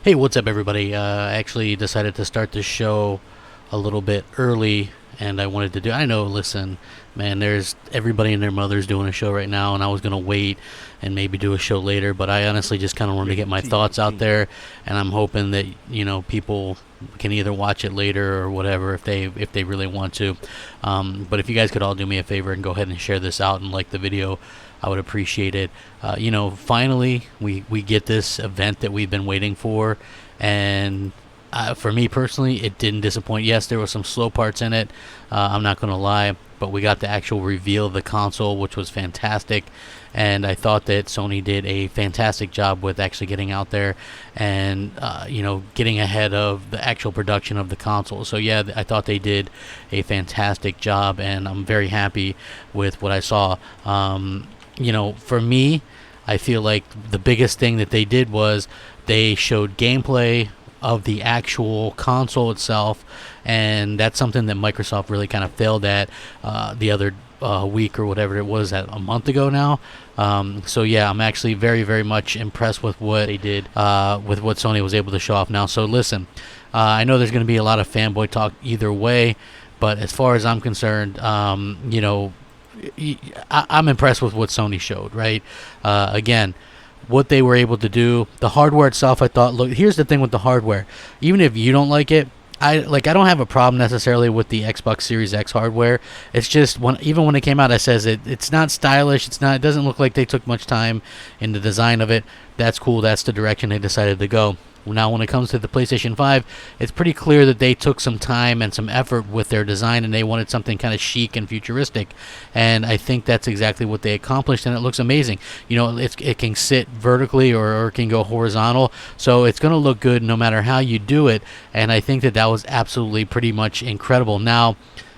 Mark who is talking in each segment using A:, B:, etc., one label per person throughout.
A: Hey, what's up, everybody? I actually decided to start this show a little bit early, and I wanted to do. I know, listen, man, there's everybody and their mother's doing a show right now, and I was gonna wait and maybe do a show later, but I honestly just kind of wanted to get my thoughts out there, and I'm hoping that people can either watch it later or whatever if they really want to. But if you guys could all do me a favor and go ahead and share this out and like the video, I would appreciate it. Finally, we get this event that we've been waiting for, and for me personally, it didn't disappoint. Yes, there were some slow parts in it, I'm not going to lie, but we got the actual reveal of the console, which was fantastic, and I thought that Sony did a fantastic job with actually getting out there and, getting ahead of the actual production of the console. So yeah, I thought they did a fantastic job, and I'm very happy with what I saw. For me, I feel like the biggest thing that they did was they showed gameplay of the actual console itself, and that's something that Microsoft really kind of failed at the other week or whatever it was, a month ago now. So yeah, I'm actually very, very much impressed with what they did with what Sony was able to show off now. So listen, I know there's going to be a lot of fanboy talk either way, but as far as I'm concerned, I'm impressed with what Sony showed, right? Again, what they were able to do, the hardware itself, I thought, look, here's the thing with the hardware. Even if you don't like it, I don't have a problem necessarily with the Xbox Series X hardware. It's just even when it came out, I says it's not stylish. It doesn't look like they took much time in the design of it. That's cool. That's the direction they decided to go. Now, when it comes to the PlayStation 5, it's pretty clear that they took some time and some effort with their design, and they wanted something kind of chic and futuristic. And I think that's exactly what they accomplished, and it looks amazing. It can sit vertically or it can go horizontal, so it's going to look good no matter how you do it. And I think that was absolutely pretty much incredible. Now,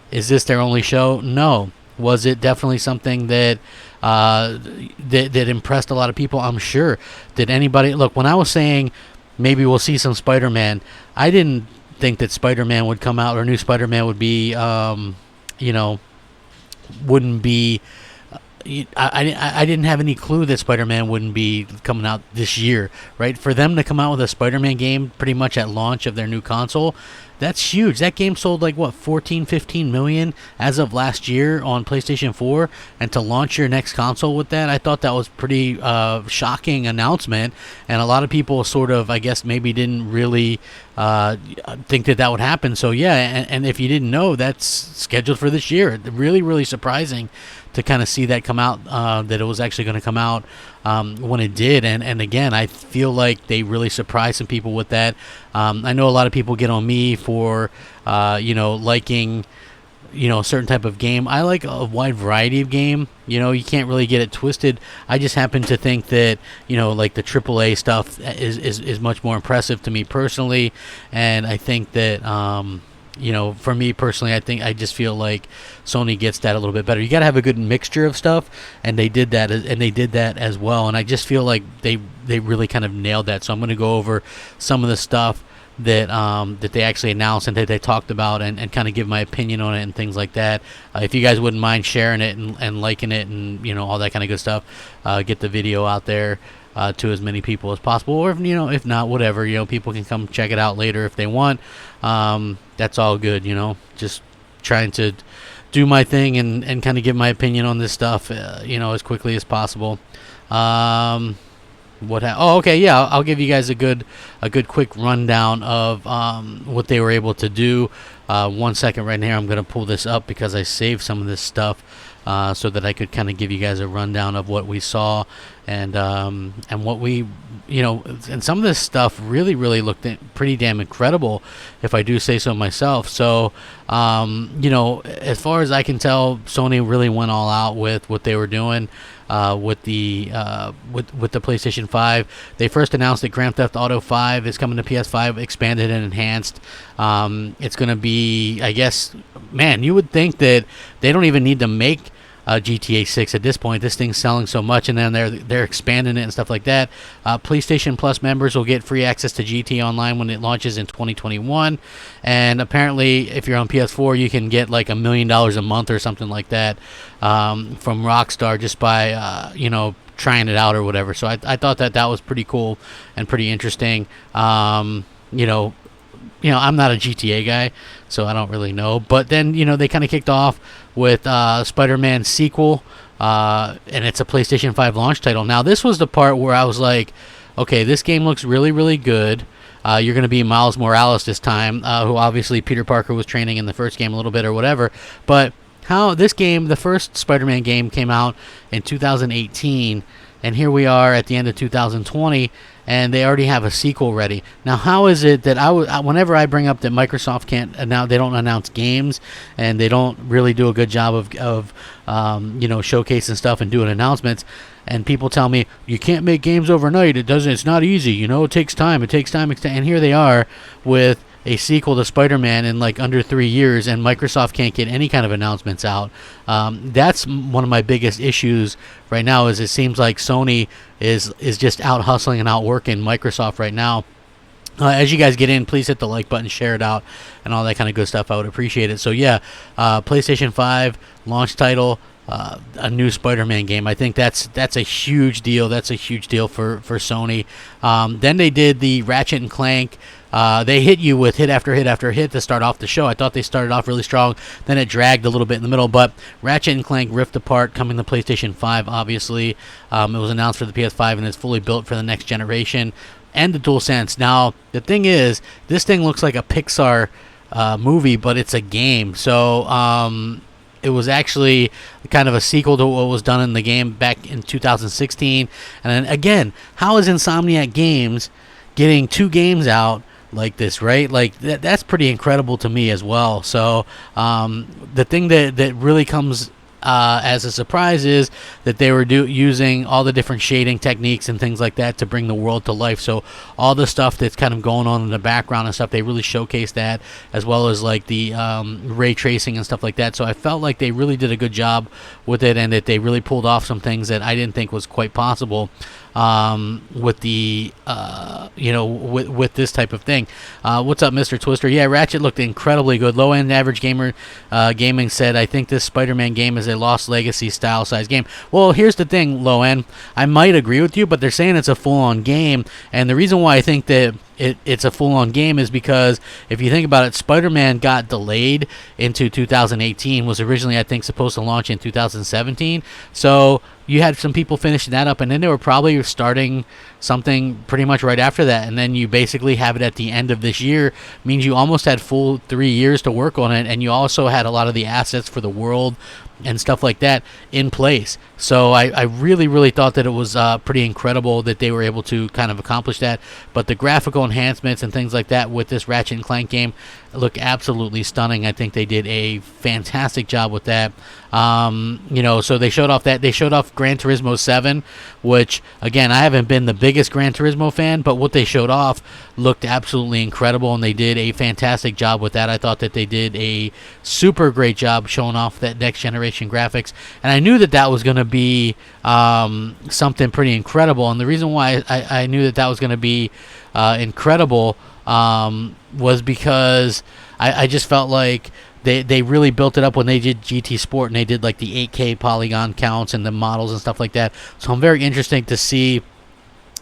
A: is this their only show? No. Was it definitely something that that impressed a lot of people? I'm sure. Did anybody look when I was saying maybe we'll see some Spider-Man? I didn't think that Spider-Man would come out, or new Spider-Man would be, wouldn't be. I didn't have any clue that Spider-Man wouldn't be coming out this year, right? For them to come out with a Spider-Man game pretty much at launch of their new console, that's huge. That game sold 14, 15 million as of last year on PlayStation 4, and to launch your next console with that, I thought that was pretty shocking announcement, and a lot of people sort of, I guess, maybe didn't really think that would happen. So yeah, and if you didn't know, that's scheduled for this year. Really, really surprising to kind of see that come out, that it was actually going to come out when it did. And again, I feel like they really surprised some people with that. I know a lot of people get on me for, liking, a certain type of game. I like a wide variety of game. You can't really get it twisted. I just happen to think that, like the AAA stuff is much more impressive to me personally. And I think that, for me personally, I just feel like Sony gets that a little bit better. You got to have a good mixture of stuff, and they did that, as well. And I just feel like they really kind of nailed that. So I'm going to go over some of the stuff that that they actually announced and that they talked about, and kind of give my opinion on it and things like that. If you guys wouldn't mind sharing it and liking it and all that kind of good stuff, get the video out there to as many people as possible, or if not, whatever, people can come check it out later if they want. That's all good, just trying to do my thing and kind of give my opinion on this stuff, as quickly as possible. I'll give you guys a good quick rundown of what they were able to do. 1 second right here, I'm going to pull this up because I saved some of this stuff so that I could kind of give you guys a rundown of what we saw and what we, and some of this stuff really, really looked pretty damn incredible, if I do say so myself. So, as far as I can tell, Sony really went all out with what they were doing. With the PlayStation 5, they first announced that Grand Theft Auto 5 is coming to PS5, expanded and enhanced. It's going to be, I guess, man, you would think that they don't even need to make GTA 6 at this point. This thing's selling so much, and then they're expanding it and stuff like that. PlayStation Plus members will get free access to GTA Online when it launches in 2021, and apparently if you're on PS4 you can get like $1 million a month or something like that from Rockstar just by trying it out or whatever. So I thought that was pretty cool and pretty interesting. I'm not a GTA guy, so I don't really know. But then, they kind of kicked off with Spider-Man sequel, and it's a PlayStation 5 launch title. Now, this was the part where I was like, okay, this game looks really, really good. You're going to be Miles Morales this time, who obviously Peter Parker was training in the first game a little bit or whatever. But how this game, the first Spider-Man game, came out in 2018, and here we are at the end of 2020, and they already have a sequel ready. Now, how is it that whenever I bring up that Microsoft they don't announce games, and they don't really do a good job of showcasing stuff and doing announcements, and people tell me you can't make games overnight. It's not easy. It takes time. And here they are with a sequel to Spider-Man in like under 3 years, and Microsoft can't get any kind of announcements out. That's one of my biggest issues right now. Is it seems like Sony is just out hustling and outworking Microsoft right now. As you guys get in, please hit the like button, share it out, and all that kind of good stuff. I would appreciate it. So yeah, PlayStation 5 launch title. A new Spider-Man game. I think that's a huge deal. That's a huge deal for Sony. Then they did the Ratchet and Clank. They hit you with hit after hit after hit to start off the show. I thought they started off really strong. Then it dragged a little bit in the middle. But Ratchet and Clank Rift Apart coming to PlayStation 5, obviously. It was announced for the PS5, and it's fully built for the next generation and the DualSense. Now, the thing is, this thing looks like a Pixar movie, but it's a game. So, it was actually kind of a sequel to what was done in the game back in 2016. And then, again, how is Insomniac Games getting 2 games out like this, right? Like, that's pretty incredible to me as well. So, the thing that really comes as a surprise is that they were using all the different shading techniques and things like that to bring the world to life. So all the stuff that's kind of going on in the background and stuff, they really showcased that, as well as like the ray tracing and stuff like that. So I felt like they really did a good job with it, and that they really pulled off some things that I didn't think was quite possible with the with this type of thing. What's up, Mr. Twister? Yeah, Ratchet looked incredibly good. Low end average gamer gaming said, I think this Spider-Man game is a Lost Legacy style size game. Well, here's the thing, low end. I might agree with you, but they're saying it's a full on game, and the reason why I think that it's a full-on game is because if you think about it, Spider-Man got delayed into 2018, was originally, I think, supposed to launch in 2017. So you had some people finishing that up, and then they were probably starting something pretty much right after that, and then you basically have it at the end of this year. Means you almost had full 3 years to work on it, and you also had a lot of the assets for the world and stuff like that in place. So I really, really thought that it was pretty incredible that they were able to kind of accomplish that. But the graphical enhancements and things like that with this Ratchet and Clank game look absolutely stunning. I think they did a fantastic job with that. So they showed off Gran Turismo 7, which, again, I haven't been the biggest Gran Turismo fan, but what they showed off looked absolutely incredible, and they did a fantastic job with that. I thought that they did a super great job showing off that next generation graphics, and I knew that was going to be something pretty incredible. And the reason why I knew that was going to be incredible was because I just felt like they really built it up when they did GT Sport, and they did like the 8K polygon counts and the models and stuff like that. So I'm very interested to see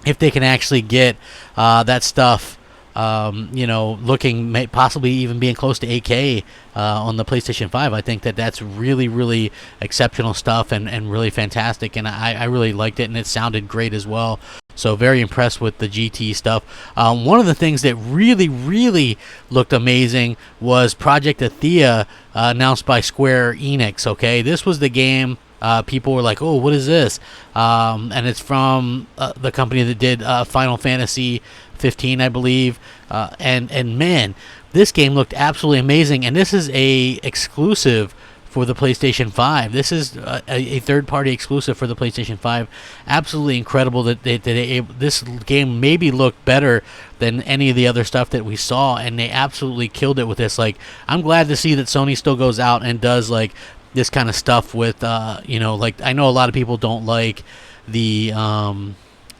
A: if they can actually get that stuff, looking possibly even being close to 8K on the PlayStation 5. I think that's really, really exceptional stuff and really fantastic, and I really liked it, and it sounded great as well. So very impressed with the GT stuff. One of the things that really, really looked amazing was Project Athia, announced by Square Enix. Okay, this was the game. People were like, "Oh, what is this?" And it's from the company that did Final Fantasy 15, I believe. And man, this game looked absolutely amazing. And this is a exclusive for the PlayStation 5. This is a third-party exclusive for the PlayStation 5. Absolutely incredible that this game maybe looked better than any of the other stuff that we saw, and they absolutely killed it with this. Like, I'm glad to see that Sony still goes out and does like this kind of stuff with, like, I know a lot of people don't like the, I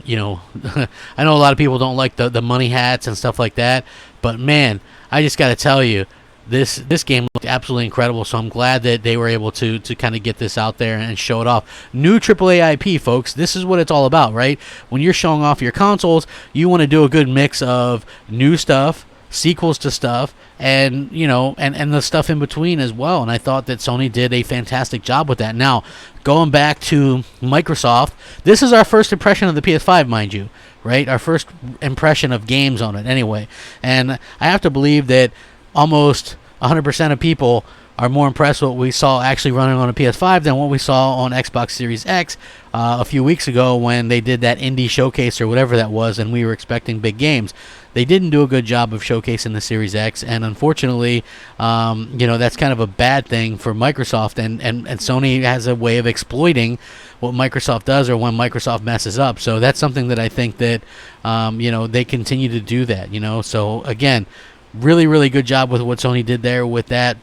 A: know a lot of people don't like the money hats and stuff like that, but man, I just got to tell you, this game looked absolutely incredible. So I'm glad that they were able to kind of get this out there and show it off. New AAA IP, folks. This is what it's all about, right? When you're showing off your consoles, you want to do a good mix of new stuff, sequels to stuff, and and the stuff in between as well. And I thought that Sony did a fantastic job with that. Now, going back to Microsoft, this is our first impression of the PS5, mind you, right? Our first impression of games on it anyway. And I have to believe that almost 100% of people are more impressed with what we saw actually running on a PS5 than what we saw on Xbox Series X a few weeks ago when they did that indie showcase or whatever that was, and we were expecting big games. They didn't do a good job of showcasing the Series X, and unfortunately, that's kind of a bad thing for Microsoft, and Sony has a way of exploiting what Microsoft does or when Microsoft messes up. So that's something that I think that, they continue to do that, So again, really, really good job with what Sony did there with that.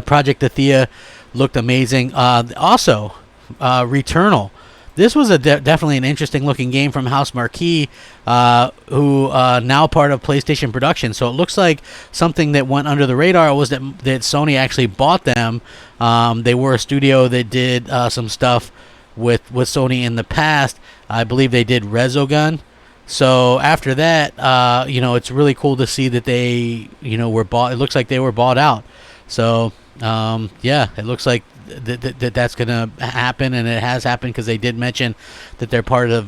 A: Project Athia looked amazing. Also, Returnal. This was definitely an interesting looking game from House Marquee, who now part of PlayStation Production. So it looks like something that went under the radar was that Sony actually bought them. They were a studio that did some stuff with Sony in the past. I believe they did Resogun. So after that, it's really cool to see that they, were bought. It looks like they were bought out. So, it looks like that's going to happen, and it has happened because they did mention that they're part of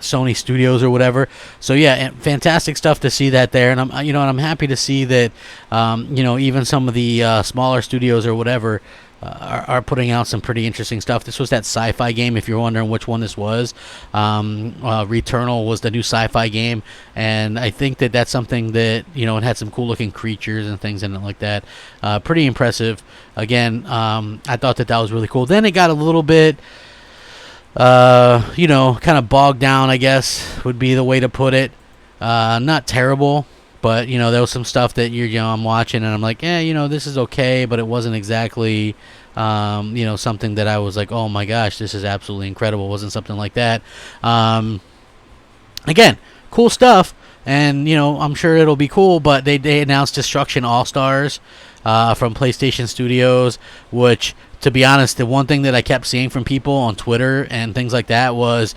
A: Sony Studios or whatever. So, yeah, fantastic stuff to see that there. And I'm happy to see that, even some of the smaller studios or whatever are putting out some pretty interesting stuff. This was that sci-fi game, if you're wondering which one this was. Returnal was the new sci-fi game, and I think that that's something that, it had some cool-looking creatures and things in it like that. Pretty impressive. Again, I thought that was really cool. Then it got a little bit, kind of bogged down, I guess, would be the way to put it. Not terrible. But, there was some stuff that I'm watching and I'm like, this is okay, but it wasn't exactly, something that I was like, oh my gosh, this is absolutely incredible. It wasn't something like that. Again, cool stuff, and, I'm sure it'll be cool, but they announced Destruction All-Stars from PlayStation Studios, which, to be honest, the one thing that I kept seeing from people on Twitter and things like that was,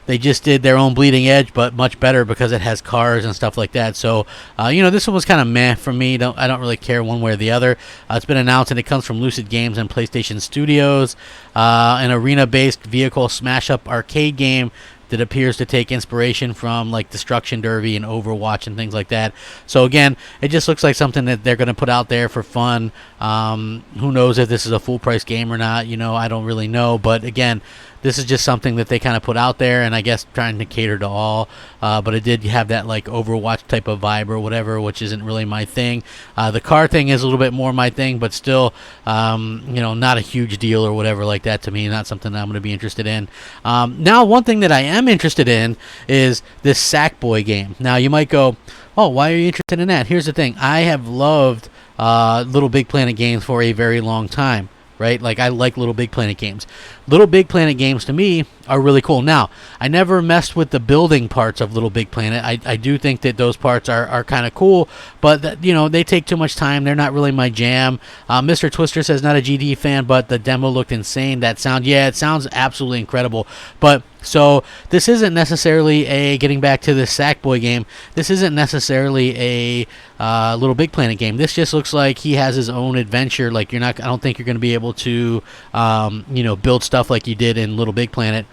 A: they just did their own Bleeding Edge, but much better because it has cars and stuff like that. So, this one was kind of meh for me. I don't really care one way or the other. It's been announced, and it comes from Lucid Games and PlayStation Studios, an arena-based vehicle smash-up arcade game that appears to take inspiration from like Destruction Derby and Overwatch and things like that. So again, it just looks like something that they're going to put out there for fun. Who knows if this is a full price game or not? I don't really know. But again, this is just something that they kind of put out there, and I guess trying to cater to all. But it did have that like Overwatch type of vibe or whatever, which isn't really my thing. The car thing is a little bit more my thing, but still, not a huge deal or whatever like that to me. Not something that I'm going to be interested in. Now, one thing that I am interested in is this Sackboy game. Now, you might go, oh, why are you interested in that? Here's the thing. I have loved Little Big Planet games for a very long time. Right? Like, I like Little Big Planet games. Little Big Planet games, to me, are really cool. Now, I never messed with the building parts of Little Big Planet. I do think that those parts are kind of cool, but, they take too much time. They're not really my jam. Mr. Twister says not a GD fan, but the demo looked insane. It sounds absolutely incredible. But, so, this isn't necessarily getting back to the Sackboy game, this isn't necessarily a Little Big Planet game. This just looks like he has his own adventure. Like, I don't think you're going to be able to, build stuff like you did in Little Big Planet.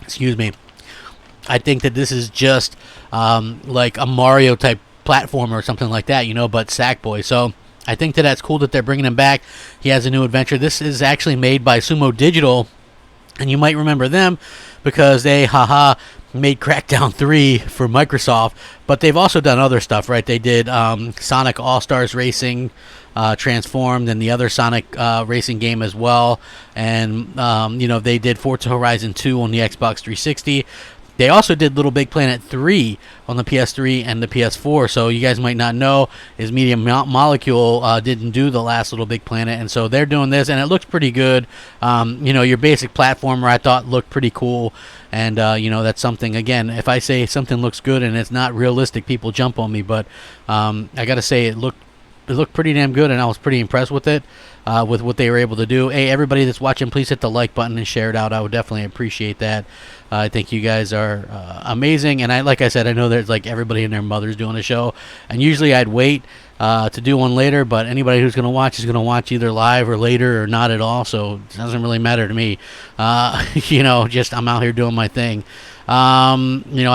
A: Excuse me. I think that this is just like a Mario type platformer or something like that, but Sackboy. So I think that's cool that they're bringing him back. He has a new adventure. This is actually made by Sumo Digital, and you might remember them because they made Crackdown 3 for Microsoft, but they've also done other stuff, right? They did Sonic All-Stars Racing Transformed and the other Sonic racing game as well, and they did Forza Horizon 2 on the Xbox 360. They also did Little Big Planet 3 on the PS3 and the PS4. So you guys might not know is Media Molecule didn't do the last Little Big Planet, and so they're doing this, and it looks pretty good. Your basic platformer I thought looked pretty cool, and that's something. Again, if I say something looks good and it's not realistic, people jump on me. But I gotta say it looked pretty damn good, and I was pretty impressed with it, with what they were able to do. Hey, everybody that's watching, please hit the like button and share it out. I would definitely appreciate that. I think you guys are amazing, and like I said, I know there's like everybody and their mother's doing a show, and usually I'd wait to do one later, but anybody who's going to watch is going to watch either live or later or not at all, so it doesn't really matter to me. Just I'm out here doing my thing. I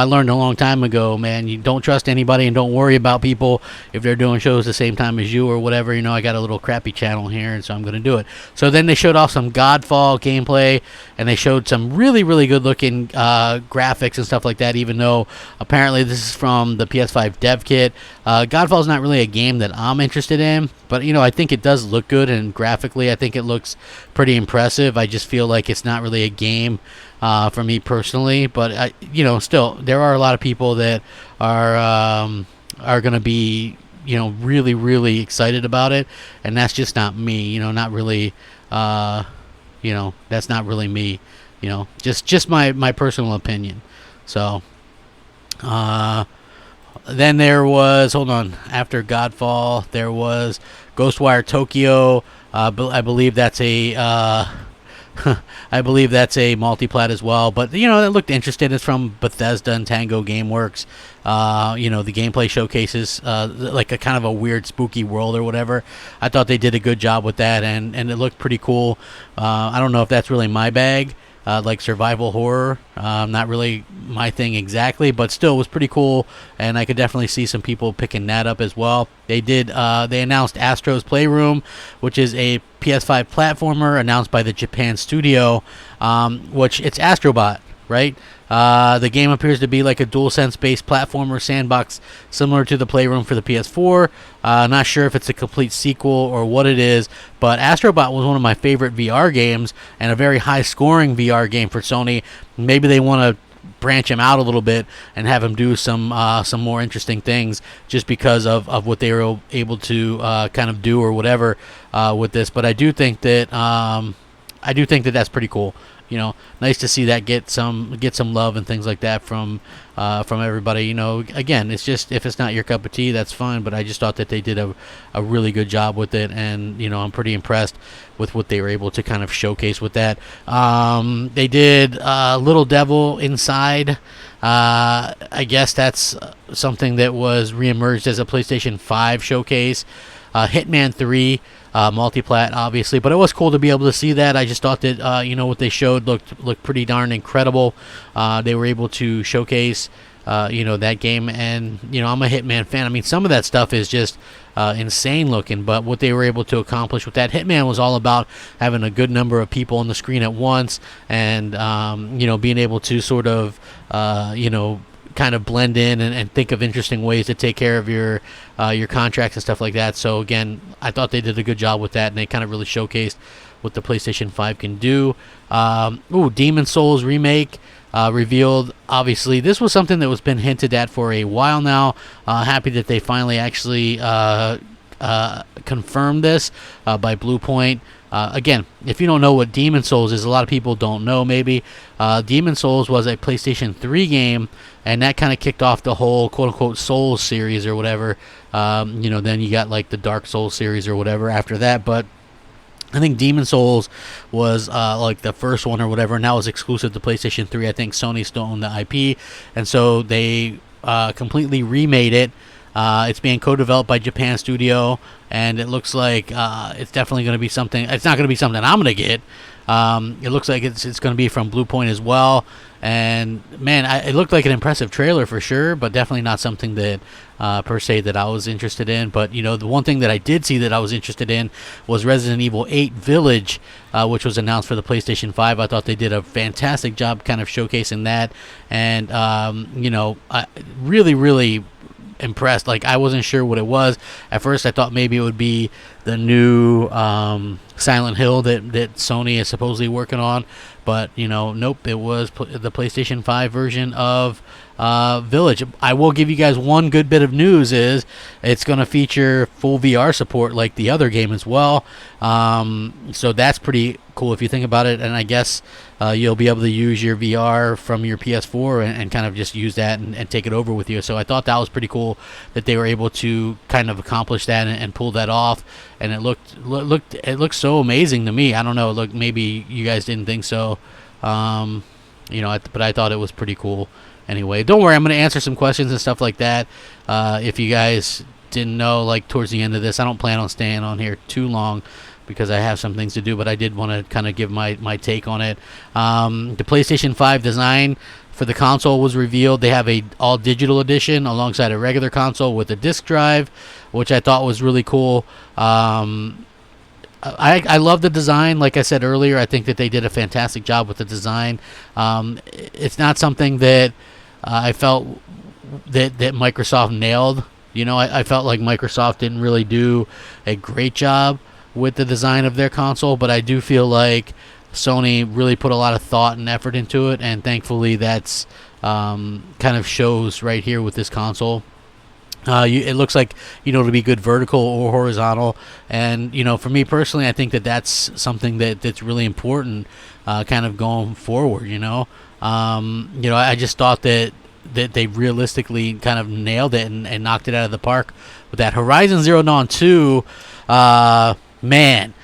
A: learned a long time ago, man, you don't trust anybody and don't worry about people if they're doing shows the same time as you or whatever. I got a little crappy channel here, and so I'm going to do it. So then they showed off some Godfall gameplay, and they showed some really, really good looking graphics and stuff like that, even though apparently this is from the PS5 dev kit. Godfall is not really a game that I'm interested in, but I think it does look good, and graphically I think it looks pretty impressive. I just feel like it's not really a game for me personally, but still there are a lot of people that are going to be really, really excited about it, and that's just not me. Not really. That's not really me. Just my personal opinion. So then there was, after Godfall there was Ghostwire Tokyo. I believe that's a I believe that's a multiplat as well, but it looked interesting. It's from Bethesda and Tango Gameworks. The gameplay showcases like a kind of a weird spooky world or whatever. I thought they did a good job with that, and it looked pretty cool. I don't know if that's really my bag, like survival horror. Not really my thing exactly, but still was pretty cool, and I could definitely see some people picking that up as well. They announced Astro's Playroom, which is a PS5 platformer announced by the Japan studio, which it's Astrobot, right? The game appears to be like a DualSense based platformer sandbox similar to the Playroom for the PS4. Not sure if it's a complete sequel or what it is, but Astrobot was one of my favorite VR games and a very high scoring VR game for Sony. Maybe they want to branch him out a little bit and have him do some more interesting things just because of what they were able to kind of do or whatever with this. But I do think that that's pretty cool. Nice to see that get some love and things like that from everybody. Again, it's just, if it's not your cup of tea, that's fine. But I just thought that they did a really good job with it, and I'm pretty impressed with what they were able to kind of showcase with that. They did Little Devil Inside. I guess that's something that was reemerged as a PlayStation 5 showcase. Hitman 3. Multiplat, obviously, but it was cool to be able to see that. I just thought that what they showed looked pretty darn incredible. They were able to showcase that game, and I'm a Hitman fan. I mean, some of that stuff is just insane looking, but what they were able to accomplish with that, Hitman was all about having a good number of people on the screen at once, and being able to sort of kind of blend in and think of interesting ways to take care of your contracts and stuff like that. So again, I thought they did a good job with that, and they kind of really showcased what the PlayStation 5 can do. Demon Souls remake revealed. Obviously, this was something that was been hinted at for a while now. Happy that they finally actually confirmed this by Bluepoint. Again, if you don't know what Demon Souls is, a lot of people don't know maybe. Demon Souls was a PlayStation 3 game, and that kind of kicked off the whole quote-unquote Souls series or whatever. Then you got like the Dark Souls series or whatever after that, but I think Demon Souls was like the first one or whatever, and that was exclusive to PlayStation 3. I think Sony still owned the IP, and so they completely remade it. It's being co-developed by Japan Studio, and it looks like it's definitely going to be something. It's not going to be something I'm going to get. It looks like it's going to be from Bluepoint as well. And man, it looked like an impressive trailer for sure, but definitely not something that per se that I was interested in. But the one thing that I did see that I was interested in was Resident Evil 8 Village, which was announced for the PlayStation 5. I thought they did a fantastic job kind of showcasing that, and I really impressed. Like, I wasn't sure what it was at first. I thought maybe it would be the new Silent Hill that Sony is supposedly working on. But, nope, it was the PlayStation 5 version of Village. I will give you guys one good bit of news is it's going to feature full VR support like the other game as well. So that's pretty cool if you think about it. And I guess you'll be able to use your VR from your PS4 and kind of just use that and take it over with you. So I thought that was pretty cool that they were able to kind of accomplish that and pull that off. And it looked so amazing to me. I don't know. Look, maybe you guys didn't think so. But I thought it was pretty cool. Anyway, don't worry. I'm going to answer some questions and stuff like that. If you guys didn't know, like towards the end of this, I don't plan on staying on here too long because I have some things to do. But I did want to kind of give my take on it. The PlayStation 5 design for the console was revealed. They have a all digital edition alongside a regular console with a disc drive, which I thought was really cool. I love the design. Like I said earlier, I think that they did a fantastic job with the design. It's not something that I felt that Microsoft nailed. I felt like Microsoft didn't really do a great job with the design of their console, but I do feel like Sony really put a lot of thought and effort into it, and thankfully that's kind of shows right here with this console. It looks like, to be good vertical or horizontal. And, for me personally, I think that that's something that's really important kind of going forward, I just thought that they realistically kind of nailed it and knocked it out of the park with that. Horizon Zero Dawn 2, man,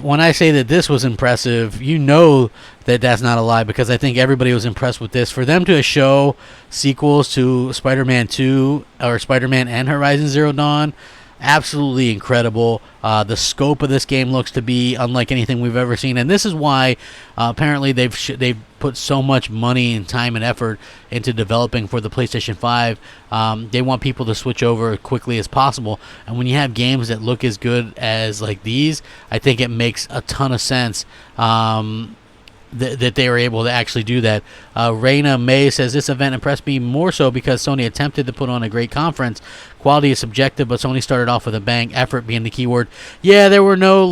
A: when I say that this was impressive, that that's not a lie, because I think everybody was impressed with this. For them to show sequels to Spider-Man 2 or Spider-Man and Horizon Zero Dawn, absolutely incredible. The scope of this game looks to be unlike anything we've ever seen, and this is why apparently they've put so much money and time and effort into developing for the PlayStation 5. They want people to switch over as quickly as possible, and when you have games that look as good as like these, I think it makes a ton of sense that they were able to actually do that. Raina May says, this event impressed me more so because Sony attempted to put on a great conference. Quality is subjective, but Sony started off with a bang, effort being the key word. Yeah, there were no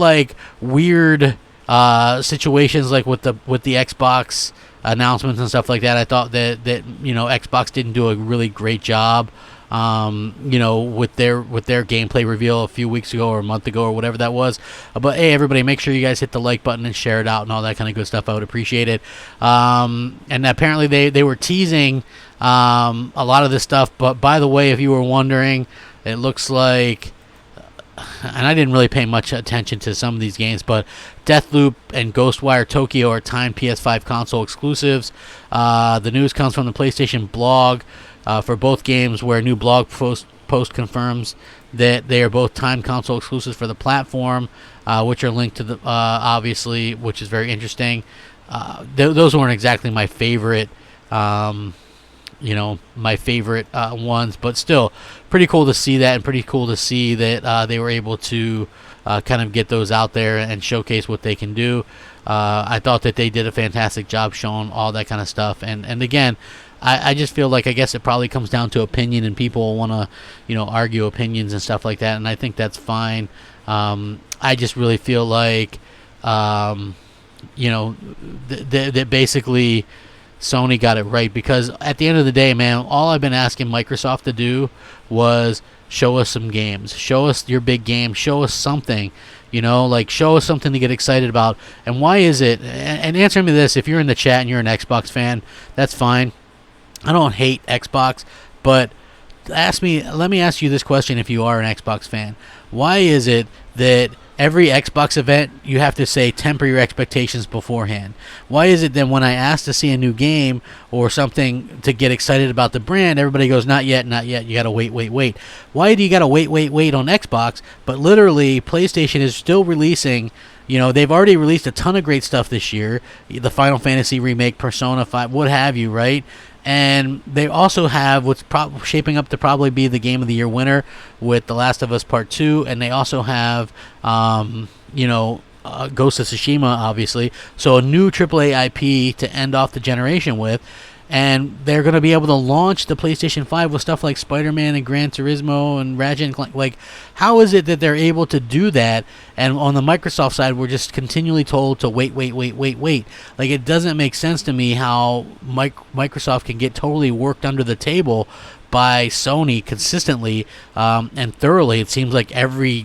A: weird situations like with the Xbox announcements and stuff like that. I thought that Xbox didn't do a really great job with their gameplay reveal a few weeks ago or a month ago or whatever that was. But hey, everybody, make sure you guys hit the like button and share it out and all that kind of good stuff. I would appreciate it. And apparently they were teasing a lot of this stuff. But by the way, if you were wondering, it looks like, and I didn't really pay much attention to some of these games, but Deathloop and Ghostwire Tokyo are timed PS5 console exclusives. The news comes from the PlayStation blog for both games, where a new blog post confirms that they are both timed console exclusives for the platform, which are linked to the obviously, which is very interesting. Those weren't exactly my favorite ones, but still pretty cool to see that, and pretty cool to see that they were able to kind of get those out there and showcase what they can do. I thought that they did a fantastic job showing all that kind of stuff, and again, I just feel like, I guess it probably comes down to opinion, and people want to argue opinions and stuff like that, and I think that's fine. I just really feel like that basically Sony got it right, because at the end of the day, man, all I've been asking Microsoft to do was show us some games, show us your big game, show us something, show us something to get excited about. And why is it, and answer me this, if you're in the chat and you're an Xbox fan, that's fine. I don't hate Xbox, but let me ask you this question. If you are an Xbox fan, why is it that every Xbox event you have to say temper your expectations beforehand? Why is it that when I ask to see a new game or something to get excited about the brand, everybody goes, not yet, you gotta wait? Why do you gotta wait on Xbox, but literally PlayStation is still releasing? They've already released a ton of great stuff this year, the Final Fantasy remake, Persona 5, what have you, right? And they also have what's shaping up to probably be the Game of the Year winner with The Last of Us Part 2. And they also have, Ghost of Tsushima, obviously. So a new AAA IP to end off the generation with. and they're going to be able to launch the PlayStation 5 with stuff like Spider-Man and Gran Turismo and Ratchet and Clank. Like, how is it that they're able to do that? And on the Microsoft side, we're just continually told to wait. Like, it doesn't make sense to me how Microsoft can get totally worked under the table by Sony consistently and thoroughly. It seems like every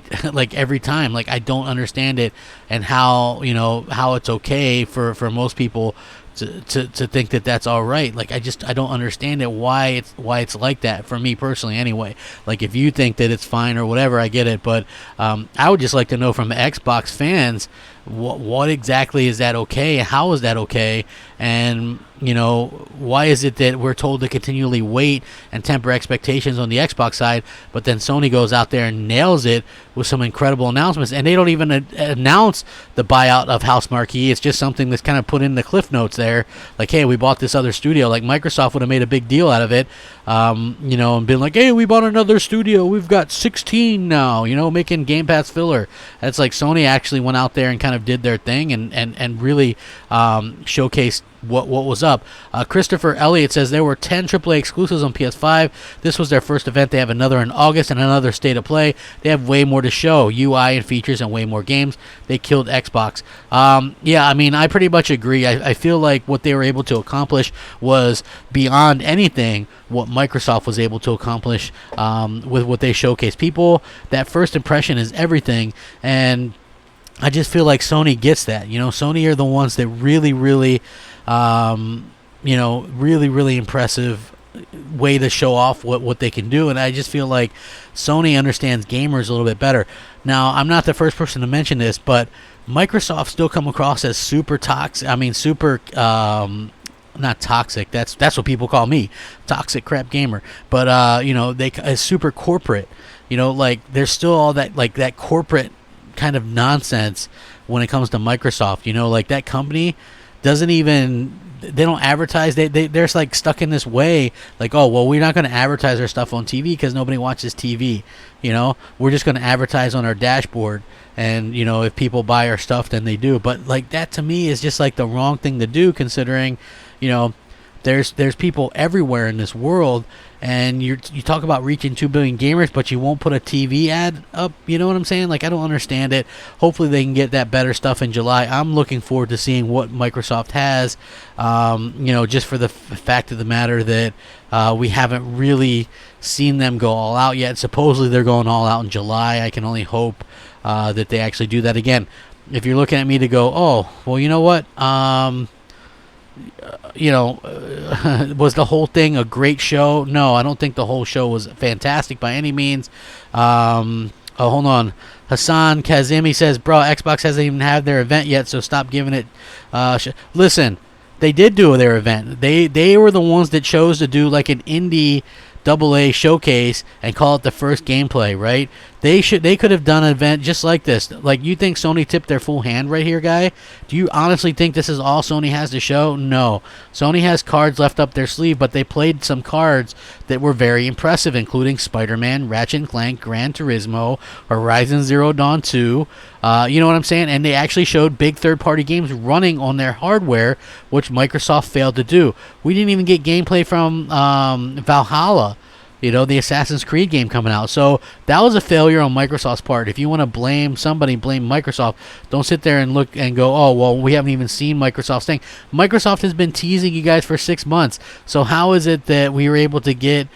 A: time. Like, I don't understand it, and how it's okay for most people to think that that's all right. Like, I don't understand it, why it's like that, for me personally anyway. Like, if you think that it's fine or whatever, I get it, but I would just like to know from Xbox fans, what exactly is that okay? How is that okay? And why is it that we're told to continually wait and temper expectations on the Xbox side, but then Sony goes out there and nails it with some incredible announcements, and they don't even announce the buyout of House Marquee? It's just something that's kind of put in the cliff notes there, like, hey, we bought this other studio. Like, Microsoft would have made a big deal out of it, and been like, hey, we bought another studio, we've got 16 now, making Game Pass filler. That's like Sony actually went out there and kind of did their thing and really showcased what was up. Christopher Elliott says there were 10 AAA exclusives on PS5. This was their first event. They have another in August and another State of Play. They have way more to show, UI and features, and way more games. They killed Xbox. Yeah, I mean, I pretty much agree. I feel like what they were able to accomplish was beyond anything what Microsoft was able to accomplish with what they showcased. People, that first impression is everything, and I just feel like Sony gets that. Sony are the ones that really really impressive way to show off what they can do, and I just feel like Sony understands gamers a little bit better. Now, I'm not the first person to mention this, but Microsoft still come across as super toxic. I mean, not toxic. That's what people call me, toxic crap gamer. But they as super corporate. Like, there's still all that, like, that corporate kind of nonsense when it comes to Microsoft. Like, that company doesn't even, they don't advertise. They're like stuck in this way, like, oh, well, we're not going to advertise our stuff on TV because nobody watches TV. We're just going to advertise on our dashboard, and if people buy our stuff, then they do. But, like, that to me is just like the wrong thing to do, considering there's people everywhere in this world, and you talk about reaching 2 billion gamers, but you won't put a TV ad up. You know what I'm saying? Like, I don't understand it. Hopefully they can get that better stuff in July. I'm looking forward to seeing what Microsoft has, just for the fact of the matter that we haven't really seen them go all out yet. Supposedly they're going all out in July. I can only hope that they actually do that. Again, if you're looking at me to go, oh, well, you know what? Was the whole thing a great show? No, I don't think the whole show was fantastic by any means. Hold on. Hassan Kazemi says, bro, Xbox hasn't even had their event yet, so stop giving it. Listen, they did do their event. They were the ones that chose to do like an indie AA showcase and call it the first gameplay, right? They could have done an event just like this. Like, you think Sony tipped their full hand right here, guy? Do you honestly think this is all Sony has to show? No. Sony has cards left up their sleeve, but they played some cards that were very impressive, including Spider-Man, Ratchet and Clank, Gran Turismo, Horizon Zero Dawn 2. You know what I'm saying? And they actually showed big third-party games running on their hardware, which Microsoft failed to do. We didn't even get gameplay from Valhalla, the Assassin's Creed game coming out. So that was a failure on Microsoft's part. If you want to blame somebody, blame Microsoft. Don't sit there and look and go, oh, well, we haven't even seen Microsoft's thing. Microsoft has been teasing you guys for 6 months. So how is it that we were able to get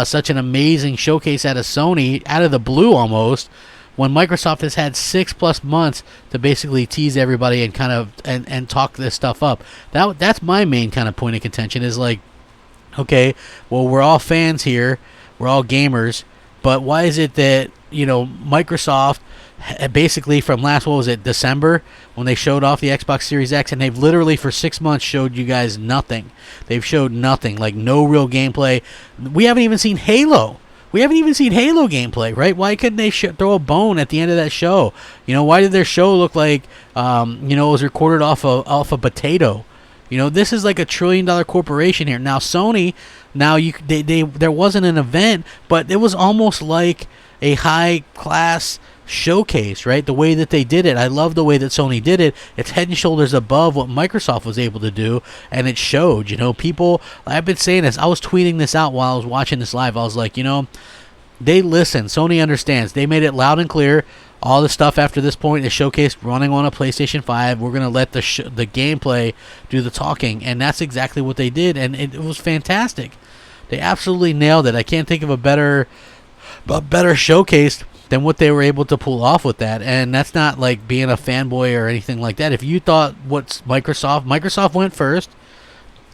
A: such an amazing showcase out of Sony, out of the blue almost, when Microsoft has had 6+ months to basically tease everybody and kind of and talk this stuff up? That's my main kind of point of contention, is like, okay, well, we're all fans here, we're all gamers, but why is it that Microsoft basically from last, what was it, December, when they showed off the Xbox Series X, and they've literally for 6 months showed you guys nothing. They've showed nothing, like no real gameplay. We haven't even seen Halo. We haven't even seen Halo gameplay, right? Why couldn't they throw a bone at the end of that show? Why did their show look like it was recorded off a potato? This is like $1 trillion corporation here. Now Sony, there wasn't an event, but it was almost like a high class showcase, right? The way that they did it. I love the way that Sony did it. It's head and shoulders above what Microsoft was able to do, and it showed. You know, people, I've been saying this. I was tweeting this out while I was watching this live. I was like, you know, they listen. Sony understands. They made it loud and clear. All the stuff after this point is showcased running on a PlayStation 5. We're going to let the gameplay do the talking, and that's exactly what they did, and it was fantastic. They absolutely nailed it. I can't think of a better showcase than what they were able to pull off with that. And that's not like being a fanboy or anything like that. If you thought what's Microsoft went first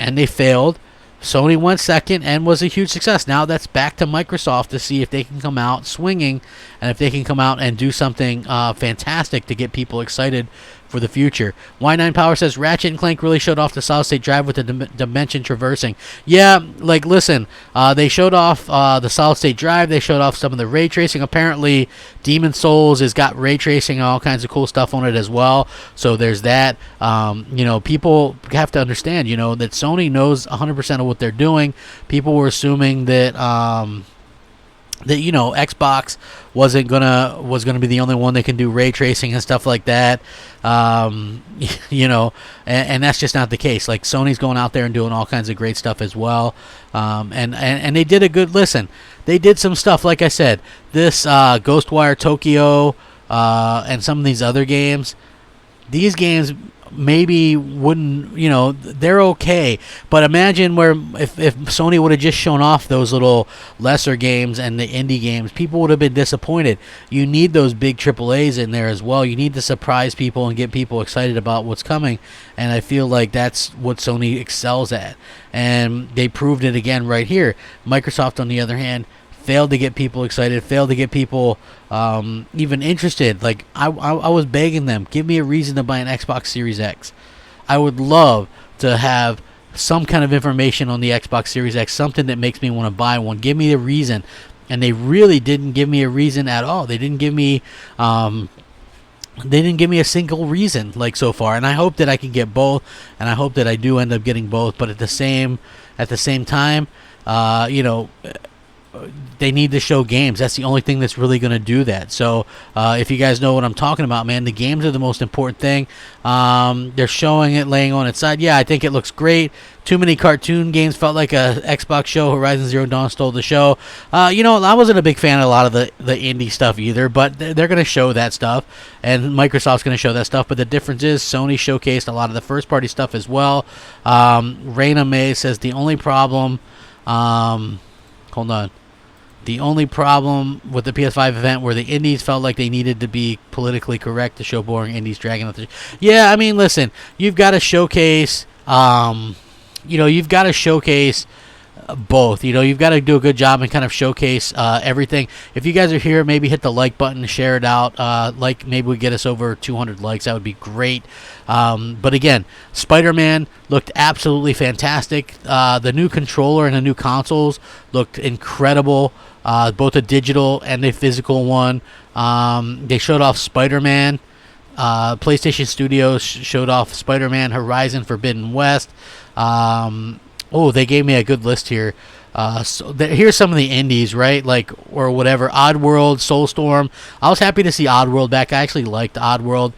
A: and they failed. Sony went second and was a huge success. Now that's back to Microsoft to see if they can come out swinging and if they can come out and do something fantastic to get people excited for the future. Y9 Power says Ratchet and Clank really showed off the solid state drive with the dimension traversing. Yeah, like listen, they showed off the solid state drive. They showed off some of the ray tracing. Apparently, Demon Souls has got ray tracing and all kinds of cool stuff on it as well. So there's that. You know, people have to understand, you know, that Sony knows 100% of what they're doing. People were assuming that that, you know, Xbox was gonna be the only one that can do ray tracing and stuff like that. You know, and that's just not the case. Like, Sony's going out there and doing all kinds of great stuff as well. And they did a good listen. They did some stuff, like I said, this Ghostwire Tokyo and some of these other games. These games maybe wouldn't, you know, they're okay, but imagine where if Sony would have just shown off those little lesser games and the indie games, people would have been disappointed. You need those big AAAs in there as well. You need to surprise people and get people excited about what's coming, and I feel like that's what Sony excels at, and they proved it again right here. Microsoft, on the other hand, failed to get people excited, failed to get people even interested. Like, I was begging them, give me a reason to buy an Xbox Series X. I would love to have some kind of information on the Xbox Series X, something that makes me want to buy one. Give me a reason. And they really didn't give me a reason at all. They didn't give me a single reason, like, so far. And I hope that I can get both, and I hope that I do end up getting both. But at the same time, you know, they need to show games. That's the only thing that's really going to do that. So if you guys know what I'm talking about, man, the games are the most important thing. They're showing it, laying on its side. Yeah, I think it looks great. Too many cartoon games, felt like a Xbox show. Horizon Zero Dawn stole the show. You know, I wasn't a big fan of a lot of the indie stuff either, but they're going to show that stuff, and Microsoft's going to show that stuff. But the difference is Sony showcased a lot of the first-party stuff as well. Raina May says the only problem... hold on. The only problem with the PS5 event where the indies felt like they needed to be politically correct to show boring indies dragging out the... Yeah, I mean, listen, you've got to showcase, you know, you've got to showcase both. You know, you've got to do a good job and kind of showcase everything. If you guys are here, maybe hit the like button, share it out. Like, maybe we get us over 200 likes. That would be great. But again, Spider-Man looked absolutely fantastic. The new controller and the new consoles looked incredible. Both a digital and a physical one. They showed off Spider-Man. PlayStation Studios showed off Spider-Man Horizon Forbidden West. Oh, they gave me a good list here. So here's some of the indies, right? Like, or whatever. Oddworld, Soulstorm. I was happy to see Oddworld back. I actually liked Oddworld.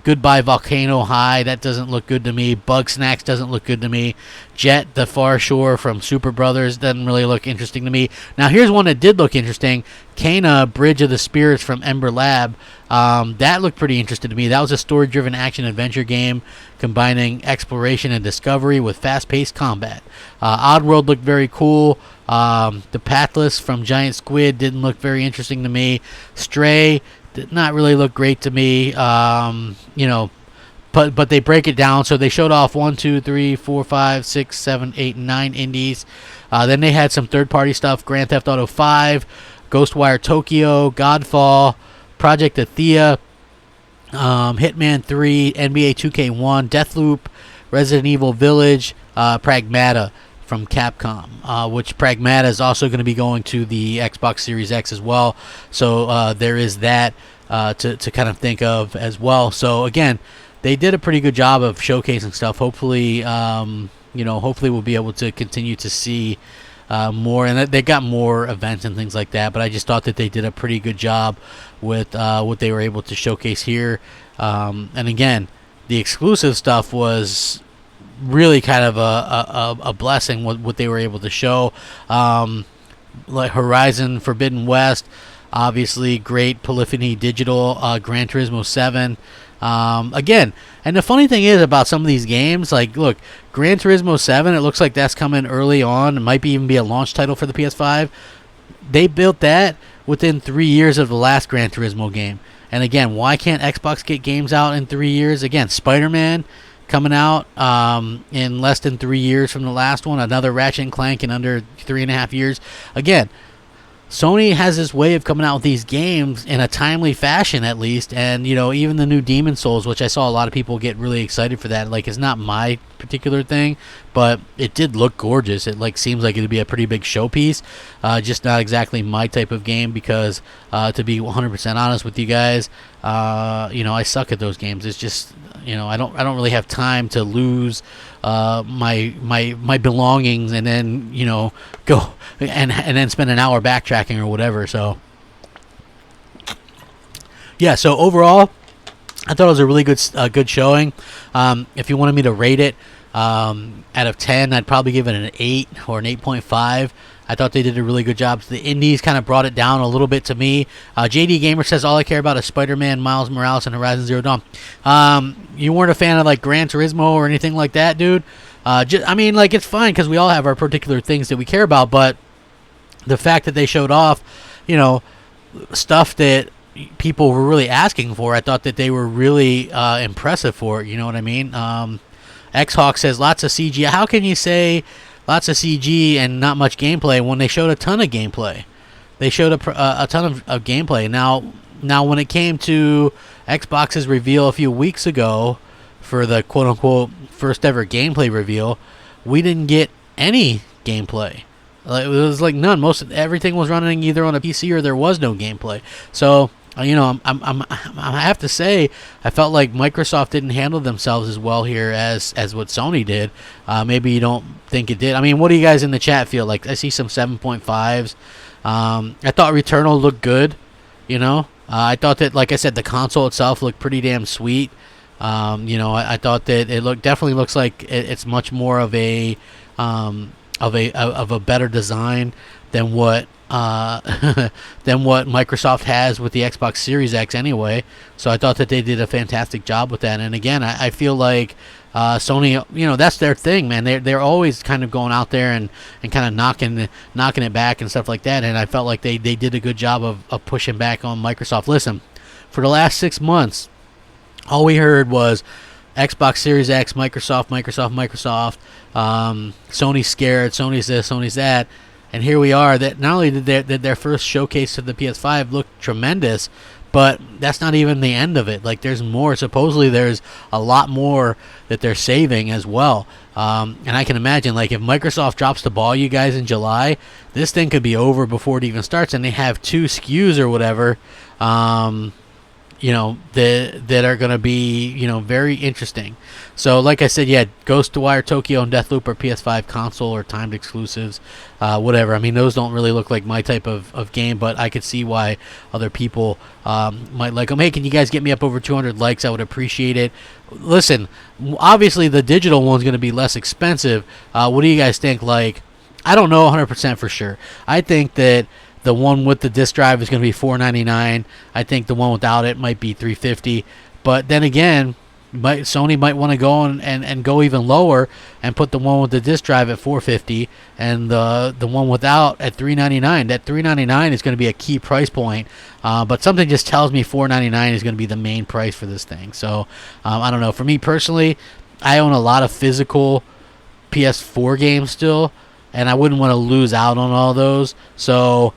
A: Goodbye Volcano High. That doesn't look good to me. Bug Snacks doesn't look good to me. Jet, the Far Shore from Super Brothers doesn't really look interesting to me. Now, here's one that did look interesting. Kana, Bridge of the Spirits from Ember Lab. That looked pretty interesting to me. That was a story-driven action-adventure game combining exploration and discovery with fast-paced combat. Oddworld looked very cool. The Pathless from Giant Squid didn't look very interesting to me. Stray did not really look great to me. You know, but they break it down. So they showed off 1, 2, 3, 4, 5, 6, 7, 8, 9 indies. Then they had some third-party stuff. Grand Theft Auto 5, Ghostwire Tokyo, Godfall, Project Athia, Hitman 3, NBA 2K1, Deathloop, Resident Evil Village, Pragmata from Capcom, which Pragmata is also going to be going to the Xbox Series X as well. So there is that to kind of think of as well. So again, they did a pretty good job of showcasing stuff. Hopefully, you know, hopefully we'll be able to continue to see more, and they got more events and things like that. But I just thought that they did a pretty good job with what they were able to showcase here. And again, the exclusive stuff was really kind of a blessing what they were able to show. Like Horizon Forbidden West, obviously great Polyphony Digital, Gran Turismo 7. Again, and the funny thing is about some of these games, like, look, Gran Turismo 7, it looks like that's coming early on. It might even be a launch title for the PS5. They built that within 3 years of the last Gran Turismo game. And again, why can't Xbox get games out in 3 years? Again, Spider-Man coming out in less than 3 years from the last one. Another Ratchet and Clank in under 3.5 years. Again, Sony has this way of coming out with these games in a timely fashion, at least. And, you know, even the new Demon Souls, which I saw a lot of people get really excited for that. Like, it's not my particular thing, but it did look gorgeous. It, like, seems like it'd be a pretty big showpiece. Just not exactly my type of game because, to be 100% honest with you guys, you know, I suck at those games. It's just, you know, I don't really have time to lose my belongings and then, you know, go and then spend an hour backtracking or whatever. So yeah, so overall I thought it was a really good showing. If you wanted me to rate it out of 10, I'd probably give it an 8 or an 8.5. I thought they did a really good job. The indies kind of brought it down a little bit to me. JD Gamer says, all I care about is Spider-Man, Miles Morales, and Horizon Zero Dawn. You weren't a fan of, like, Gran Turismo or anything like that, dude? I mean, like, it's fine because we all have our particular things that we care about, but the fact that they showed off, you know, stuff that people were really asking for, I thought that they were really impressive for it, you know what I mean? X-Hawk says, lots of CG. How can you say lots of CG and not much gameplay when they showed a ton of gameplay? They showed a ton of gameplay. Now, when it came to Xbox's reveal a few weeks ago for the quote-unquote first ever gameplay reveal, we didn't get any gameplay. It was like none. Everything was running either on a PC or there was no gameplay. So, you know, I have to say, I felt like Microsoft didn't handle themselves as well here as what Sony did. Maybe you don't think it did. I mean, what do you guys in the chat feel like? I see some 7.5s. I thought Returnal looked good. You know, I thought that, like I said, the console itself looked pretty damn sweet. You know, I thought that it definitely looks like it's much more of a better design than what Microsoft has with the Xbox Series X anyway. So I thought that they did a fantastic job with that. And again, I feel like Sony, you know, that's their thing, man. They're always kind of going out there and kind of knocking it back and stuff like that. And I felt like they did a good job of pushing back on Microsoft. Listen, for the last 6 months, all we heard was Xbox Series X, Microsoft. Sony's scared. Sony's this, Sony's that. And here we are. That not only did their first showcase of the PS5 look tremendous, but that's not even the end of it. Like, there's more. Supposedly, there's a lot more that they're saving as well. And I can imagine, like, if Microsoft drops the ball, you guys, in July, this thing could be over before it even starts. And they have 2 SKUs or whatever, you know, that are going to be, you know, very interesting. So, like I said, yeah, Ghostwire Tokyo and Deathloop are PS5 console or timed exclusives, whatever. I mean, those don't really look like my type of game, but I could see why other people might like them. Hey, can you guys get me up over 200 likes? I would appreciate it. Listen, obviously the digital one's going to be less expensive. What do you guys think? Like, I don't know 100% for sure. I think that the one with the disc drive is going to be $499. I think the one without it might be $350. But then again, Sony might want to go and go even lower and put the one with the disc drive at $450 and the one without at $399. That $399 is going to be a key price point. But something just tells me $499 is going to be the main price for this thing. So I don't know. For me personally, I own a lot of physical PS4 games still, and I wouldn't want to lose out on all those. So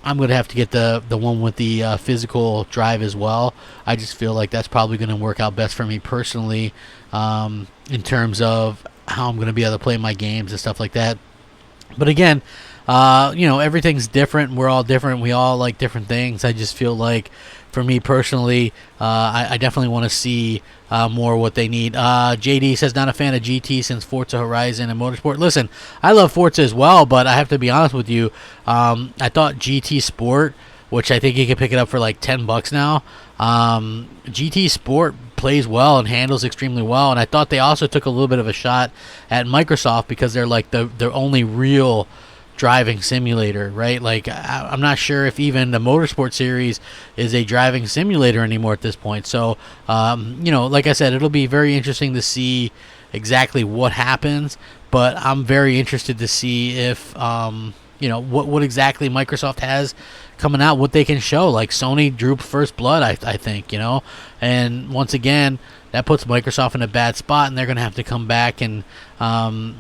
A: I'm going to have to get the one with the physical drive as well. I just feel like that's probably going to work out best for me personally, in terms of how I'm going to be able to play my games and stuff like that. But again, everything's different. We're all different. We all like different things. I just feel like, for me personally, I definitely want to see more what they need. JD says, not a fan of GT since Forza Horizon and Motorsport. Listen, I love Forza as well, but I have to be honest with you. I thought GT Sport, which I think you can pick it up for like $10 now. GT Sport plays well and handles extremely well, and I thought they also took a little bit of a shot at Microsoft because they're like the only real driving simulator, right? Like, I'm not sure if even the Motorsport series is a driving simulator anymore at this point. So, like I said, it'll be very interesting to see exactly what happens, but I'm very interested to see if, what exactly Microsoft has coming out, what they can show. Like, Sony drew first blood, I think, and once again, that puts Microsoft in a bad spot, and they're going to have to come back and, kind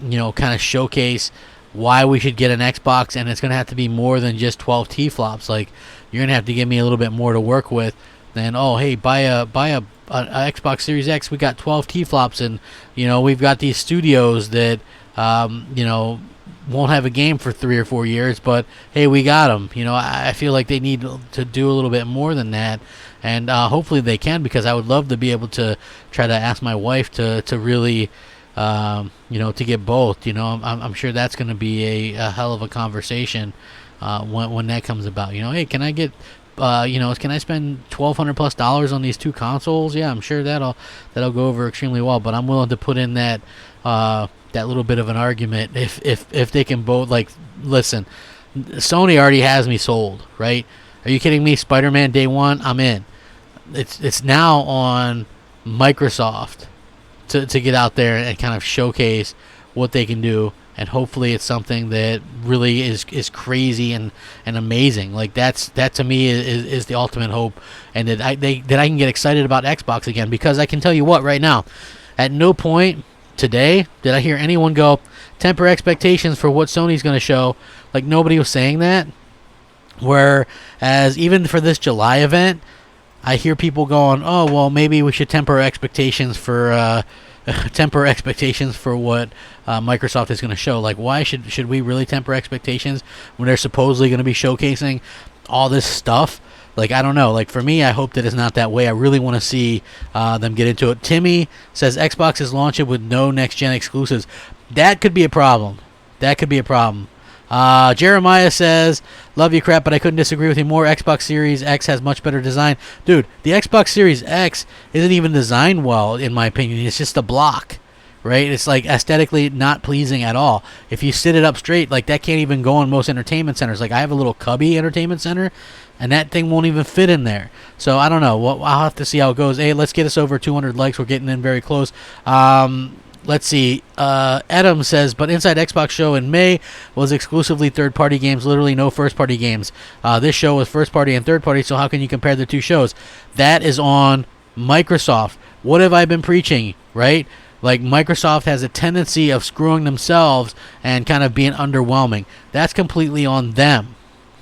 A: of showcase why we should get an Xbox, and it's going to have to be more than just 12 T-flops. Like, you're going to have to give me a little bit more to work with than, oh, hey, buy a Xbox Series X, we got 12 T-flops, and, we've got these studios that, won't have a game for 3 or 4 years, but, hey, we got them. I feel like they need to do a little bit more than that, and hopefully they can, because I would love to be able to try to ask my wife to really... to get both. I'm sure that's going to be a hell of a conversation when that comes about. Hey, can I get, can I spend $1,200+ on these two consoles? Yeah, I'm sure that'll go over extremely well. But I'm willing to put in that little bit of an argument if they can both. Like, listen, Sony already has me sold, right? Are you kidding me? Spider-Man Day One, I'm in. It's now on Microsoft to get out there and kind of showcase what they can do, and hopefully it's something that really is crazy and amazing. Like, that to me is the ultimate hope, and that I can get excited about Xbox again, because I can tell you what, right now, at no point today did I hear anyone go, temper expectations for what Sony's going to show. Like, nobody was saying that. Whereas even for this July event, I hear people going, oh, well, maybe we should temper expectations for what Microsoft is going to show. Like, why should we really temper expectations when they're supposedly going to be showcasing all this stuff? Like, I don't know. Like, for me, I hope that it's not that way. I really want to see them get into it. Timmy says Xbox is launching with no next-gen exclusives. That could be a problem. Jeremiah says, love you, crap, but I couldn't disagree with you more. Xbox Series X has much better design. Dude, the Xbox Series X isn't even designed well, in my opinion. It's just a block, right? It's like aesthetically not pleasing at all. If you sit it up straight, like, that can't even go in most entertainment centers. Like, I have a little cubby entertainment center, and that thing won't even fit in there. So I don't know. Well, I'll have to see how it goes. Hey, let's get us over 200 likes. We're getting in very close. Let's see. Adam says, but Inside Xbox show in May was exclusively third-party games, literally no first-party games. This show was first-party and third-party, so how can you compare the two shows? That is on Microsoft. What have I been preaching, right? Like, Microsoft has a tendency of screwing themselves and kind of being underwhelming. That's completely on them,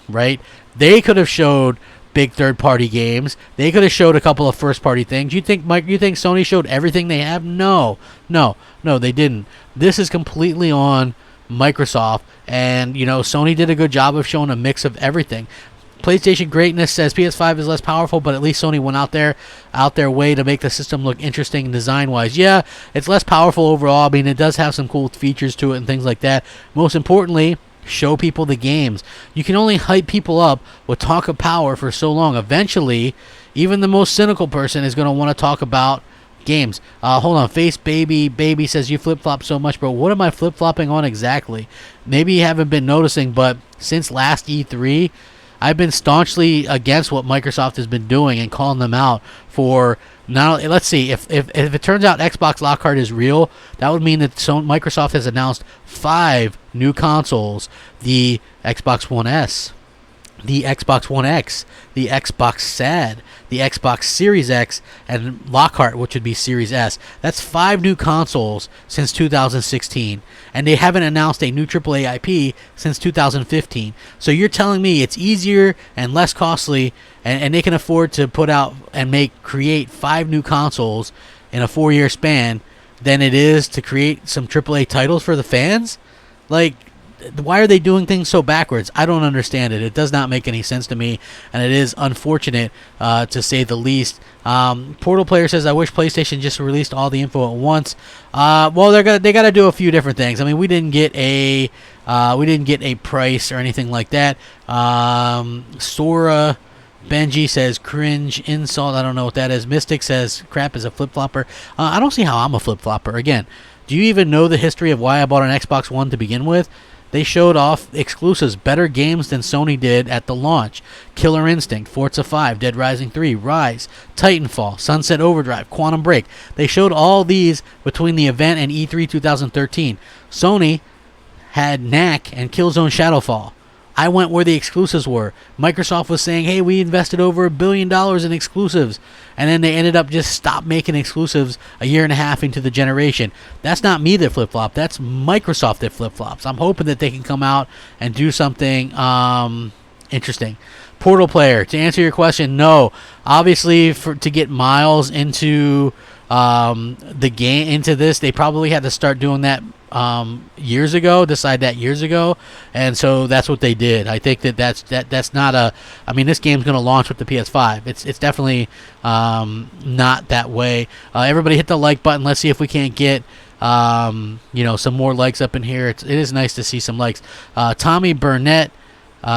A: right? They could have showed big third-party games. They could have showed a couple of first-party things. You think Sony showed everything they have? No, they didn't. This is completely on Microsoft, and Sony did a good job of showing a mix of everything. PlayStation Greatness says PS5 is less powerful, but at least Sony went out their way to make the system look interesting design-wise. Yeah, it's less powerful overall. I mean, it does have some cool features to it and things like that. Most importantly, show people the games. You can only hype people up with talk of power for so long. Eventually, even the most cynical person is going to want to talk about games. Hold on. Face Baby says, you flip-flop so much, bro. What am I flip-flopping on exactly? Maybe you haven't been noticing, but since last E3, I've been staunchly against what Microsoft has been doing and calling them out for. Now, let's see, if it turns out Xbox Lockhart is real, that would mean that Microsoft has announced 5 new consoles: the Xbox One S, the Xbox One X, the Xbox SAD, the Xbox Series X, and Lockhart, which would be Series S. That's 5 new consoles since 2016, and they haven't announced a new AAA IP since 2015. So you're telling me it's easier and less costly, and they can afford to put out and create 5 new consoles in a 4-year span than it is to create some AAA titles for the fans? Like, why are they doing things so backwards? I don't understand it. It does not make any sense to me, and it is unfortunate to say the least. Portal Player says, I wish PlayStation just released all the info at once. Well, they got to do a few different things. I mean, we didn't get a price or anything like that. Sora Benji says cringe insult. I don't know what that is. Mystic says crap is a flip-flopper. I don't see how I'm a flip-flopper. Again, do you even know the history of why I bought an Xbox One to begin with? They showed off exclusives, better games than Sony did at the launch. Killer Instinct, Forza 5, Dead Rising 3, Rise, Titanfall, Sunset Overdrive, Quantum Break. They showed all these between the event and E3 2013. Sony had Knack and Killzone Shadowfall. I went where the exclusives were. Microsoft was saying, hey, we invested over $1 billion in exclusives. And then they ended up just stopped making exclusives a year and a half into the generation. That's not me that flip-flop. That's Microsoft that flip-flops. I'm hoping that they can come out and do something interesting. Portal Player, to answer your question, no. Obviously, to get Miles into the game, into this, they probably had to start doing that years ago, and so that's what they did. I think that's not a. I mean, this game's going to launch with the PS5. It's definitely not that way. Everybody hit the like button. Let's see if we can't get some more likes up in here. It is nice to see some likes. Tommy Burnett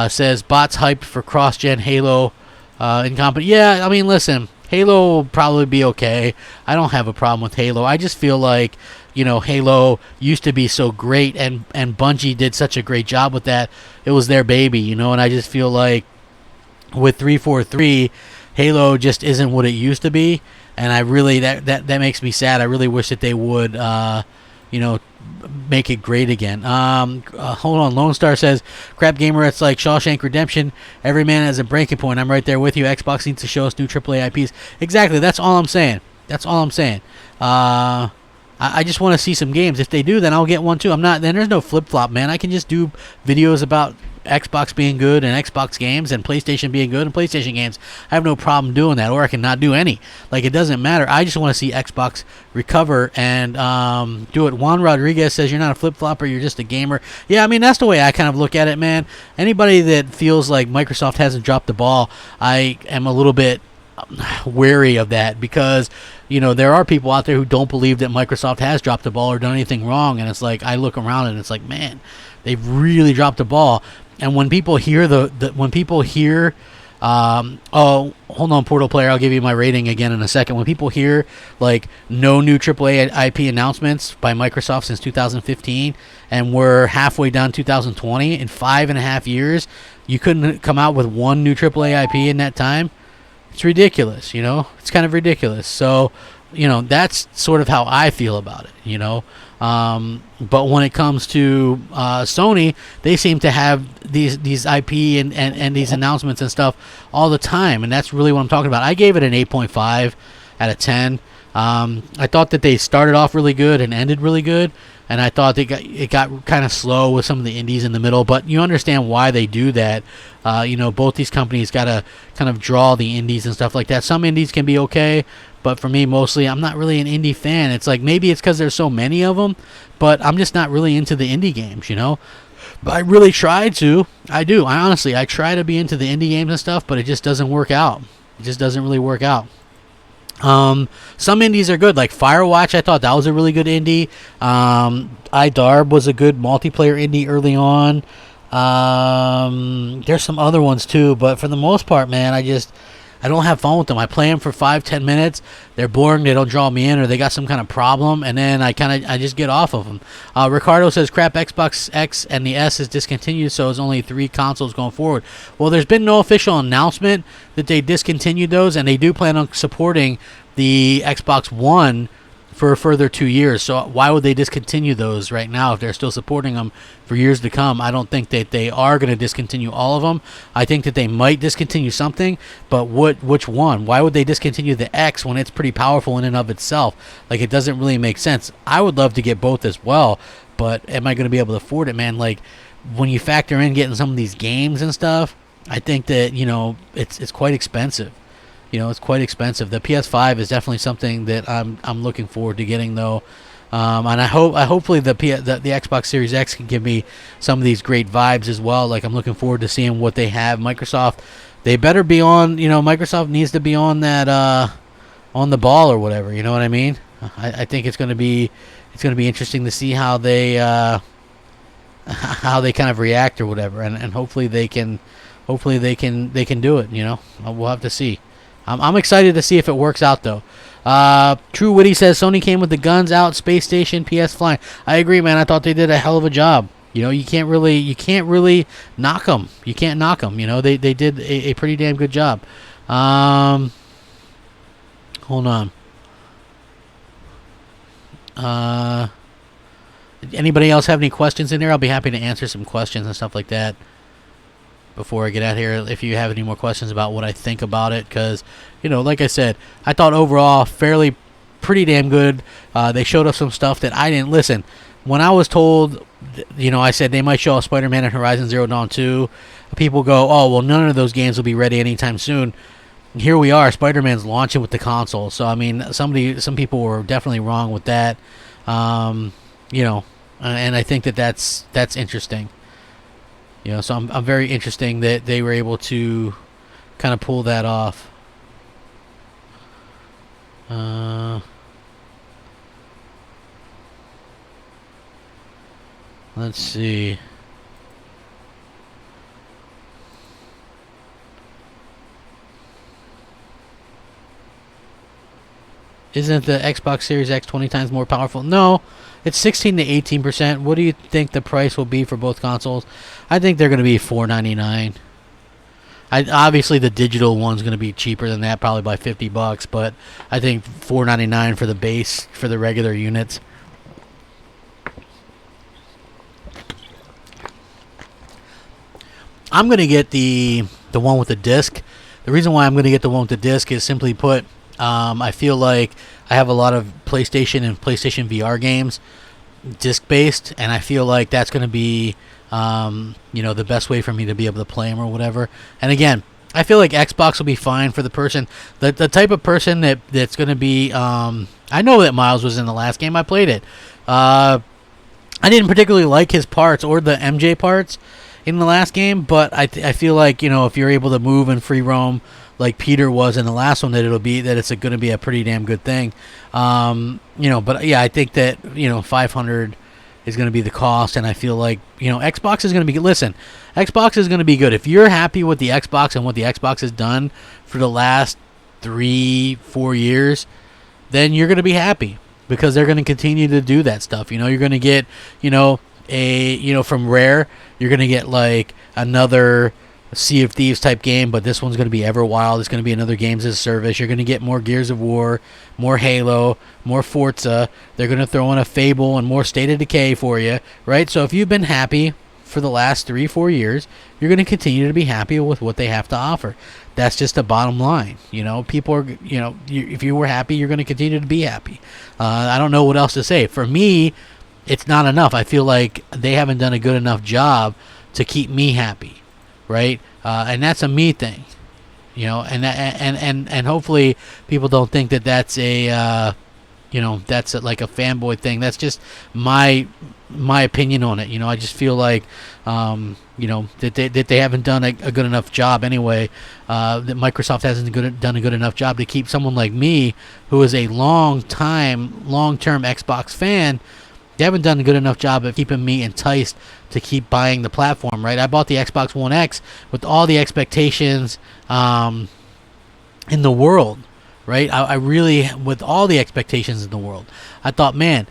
A: says bots hyped for cross-gen Halo Yeah, I mean, listen. Halo will probably be okay. I don't have a problem with Halo. I just feel like, Halo used to be so great, and Bungie did such a great job with that. It was their baby, and I just feel like with 343, Halo just isn't what it used to be, and I really, that makes me sad. I really wish that they would, make it great again. Hold on. Lone Star says, Crapgamer, it's like Shawshank Redemption. Every man has a breaking point. I'm right there with you. Xbox needs to show us new AAA IPs. Exactly. That's all I'm saying. I just want to see some games. If they do, then I'll get one too. Then there's no flip-flop, man. I can just do videos about Xbox being good and Xbox games and PlayStation being good and PlayStation games. I have no problem doing that, or I can not do any. It doesn't matter. I just want to see Xbox recover and do it. Juan Rodriguez says, you're not a flip-flopper, you're just a gamer. Yeah, I mean, that's the way I kind of look at it, man. Anybody that feels like Microsoft hasn't dropped the ball, I am a little bit wary of that, because there are people out there who don't believe that Microsoft has dropped the ball or done anything wrong, and it's like I look around and it's like, man, they've really dropped the ball. And when people hear oh, hold on, Portal Player, I'll give you my rating again in a second. When people hear no new AAA IP announcements by Microsoft since 2015, and we're halfway down 2020, in 5.5 years, you couldn't come out with one new AAA IP in that time. It's ridiculous, It's kind of ridiculous. So, that's sort of how I feel about it, But when it comes to Sony, they seem to have these IP and these announcements and stuff all the time, and that's really what I'm talking about. I gave it an 8.5 out of 10. I thought that they started off really good and ended really good, and I thought it got kind of slow with some of the indies in the middle, but you understand why they do that. Both these companies got to kind of draw the indies and stuff like that. Some indies can be okay, but for me, mostly, I'm not really an indie fan. It's like maybe it's because there's so many of them, but I'm just not really into the indie games, But I really try to. I do. I try to be into the indie games and stuff, but it just doesn't work out. It just doesn't really work out. Some indies are good, like Firewatch. I thought that was a really good indie. iDarb was a good multiplayer indie early on. There's some other ones too, but for the most part, man, I don't have fun with them. I play them for 5-10 minutes. They're boring. They don't draw me in, or they got some kind of problem, and then I just get off of them. Ricardo says, crap, Xbox X and the S is discontinued, so it's only 3 consoles going forward. Well, there's been no official announcement that they discontinued those, and they do plan on supporting the Xbox One for a further 2 years. So why would they discontinue those right now if they're still supporting them for years to come? I don't think that they are going to discontinue all of them. I think that they might discontinue something, but which one? Why would they discontinue the X when it's pretty powerful in and of itself? It doesn't really make sense. I would love to get both as well, but am I going to be able to afford it, man? When you factor in getting some of these games and stuff, I think that, it's quite expensive. It's quite expensive. The PS5 is definitely something that I'm looking forward to getting, though. And hopefully the Xbox Series X can give me some of these great vibes as well. Like, I'm looking forward to seeing what they have. Microsoft, they better be on. Microsoft needs to be on that on the ball or whatever. You know what I mean? I think it's going to be interesting to see how they kind of react or whatever, and hopefully they can do it. We'll have to see. I'm excited to see if it works out though. True Witty says Sony came with the guns out, space station, PS flying. I agree, man. I thought they did a hell of a job. You can't really knock them. You can't knock them. They did a pretty damn good job. Hold on. Anybody else have any questions in there? I'll be happy to answer some questions and stuff like that before I get out here. If you have any more questions about what I think about it, because like I said, I thought overall pretty damn good. They showed us some stuff that I didn't listen. When I was told, I said they might show us Spider-Man and Horizon Zero Dawn 2. People go, oh well, none of those games will be ready anytime soon. Here we are. Spider-Man's launching with the console, so I mean, some people were definitely wrong with that. And I think that's interesting. So I'm very interesting that they were able to kind of pull that off. Let's see. Isn't the Xbox Series X 20 times more powerful? No, it's 16 to 18%. What do you think the price will be for both consoles? I think they're going to be $499. Obviously, the digital one's going to be cheaper than that, probably by $50. But I think $499 for the base, for the regular units. I'm going to get the one with the disc. The reason why I'm going to get the one with the disc is simply put, I feel like I have a lot of PlayStation and PlayStation VR games disc-based, and I feel like that's going to be, the best way for me to be able to play them or whatever. And again, I feel like Xbox will be fine for the person, the type of person that's going to be. I know that Miles was in the last game. I played it. I didn't particularly like his parts or the MJ parts in the last game, but I feel like if you're able to move and free roam like Peter was in the last one, that it's going to be a pretty damn good thing. But yeah, I think that $500 is going to be the cost, and I feel like Xbox is going to be. Listen, Xbox is going to be good if you're happy with the Xbox and what the Xbox has done for the last 3-4 years. Then you're going to be happy because they're going to continue to do that stuff. You're going to get from Rare, you're going to get like another Sea of Thieves type game, but this one's going to be Everwild. It's going to be another games as a service. You're going to get more Gears of War, more Halo, more Forza. They're going to throw in a Fable and more State of Decay for you, right? So if you've been happy for the last 3-4 years, you're going to continue to be happy with what they have to offer. That's just the bottom line. People are, if you were happy, you're going to continue to be happy. I don't know what else to say. For me, it's not enough. I feel like they haven't done a good enough job to keep me happy. Right, and that's a me thing, and hopefully people don't think that that's a, that's like a fanboy thing. That's just my opinion on it. I just feel like, that they haven't done a good enough job anyway. That Microsoft hasn't done a good enough job to keep someone like me, who is a long-term Xbox fan. They haven't done a good enough job of keeping me enticed to keep buying the platform, right? I bought the Xbox One X with all the expectations in the world, right? I really, with all the expectations in the world. I thought, man,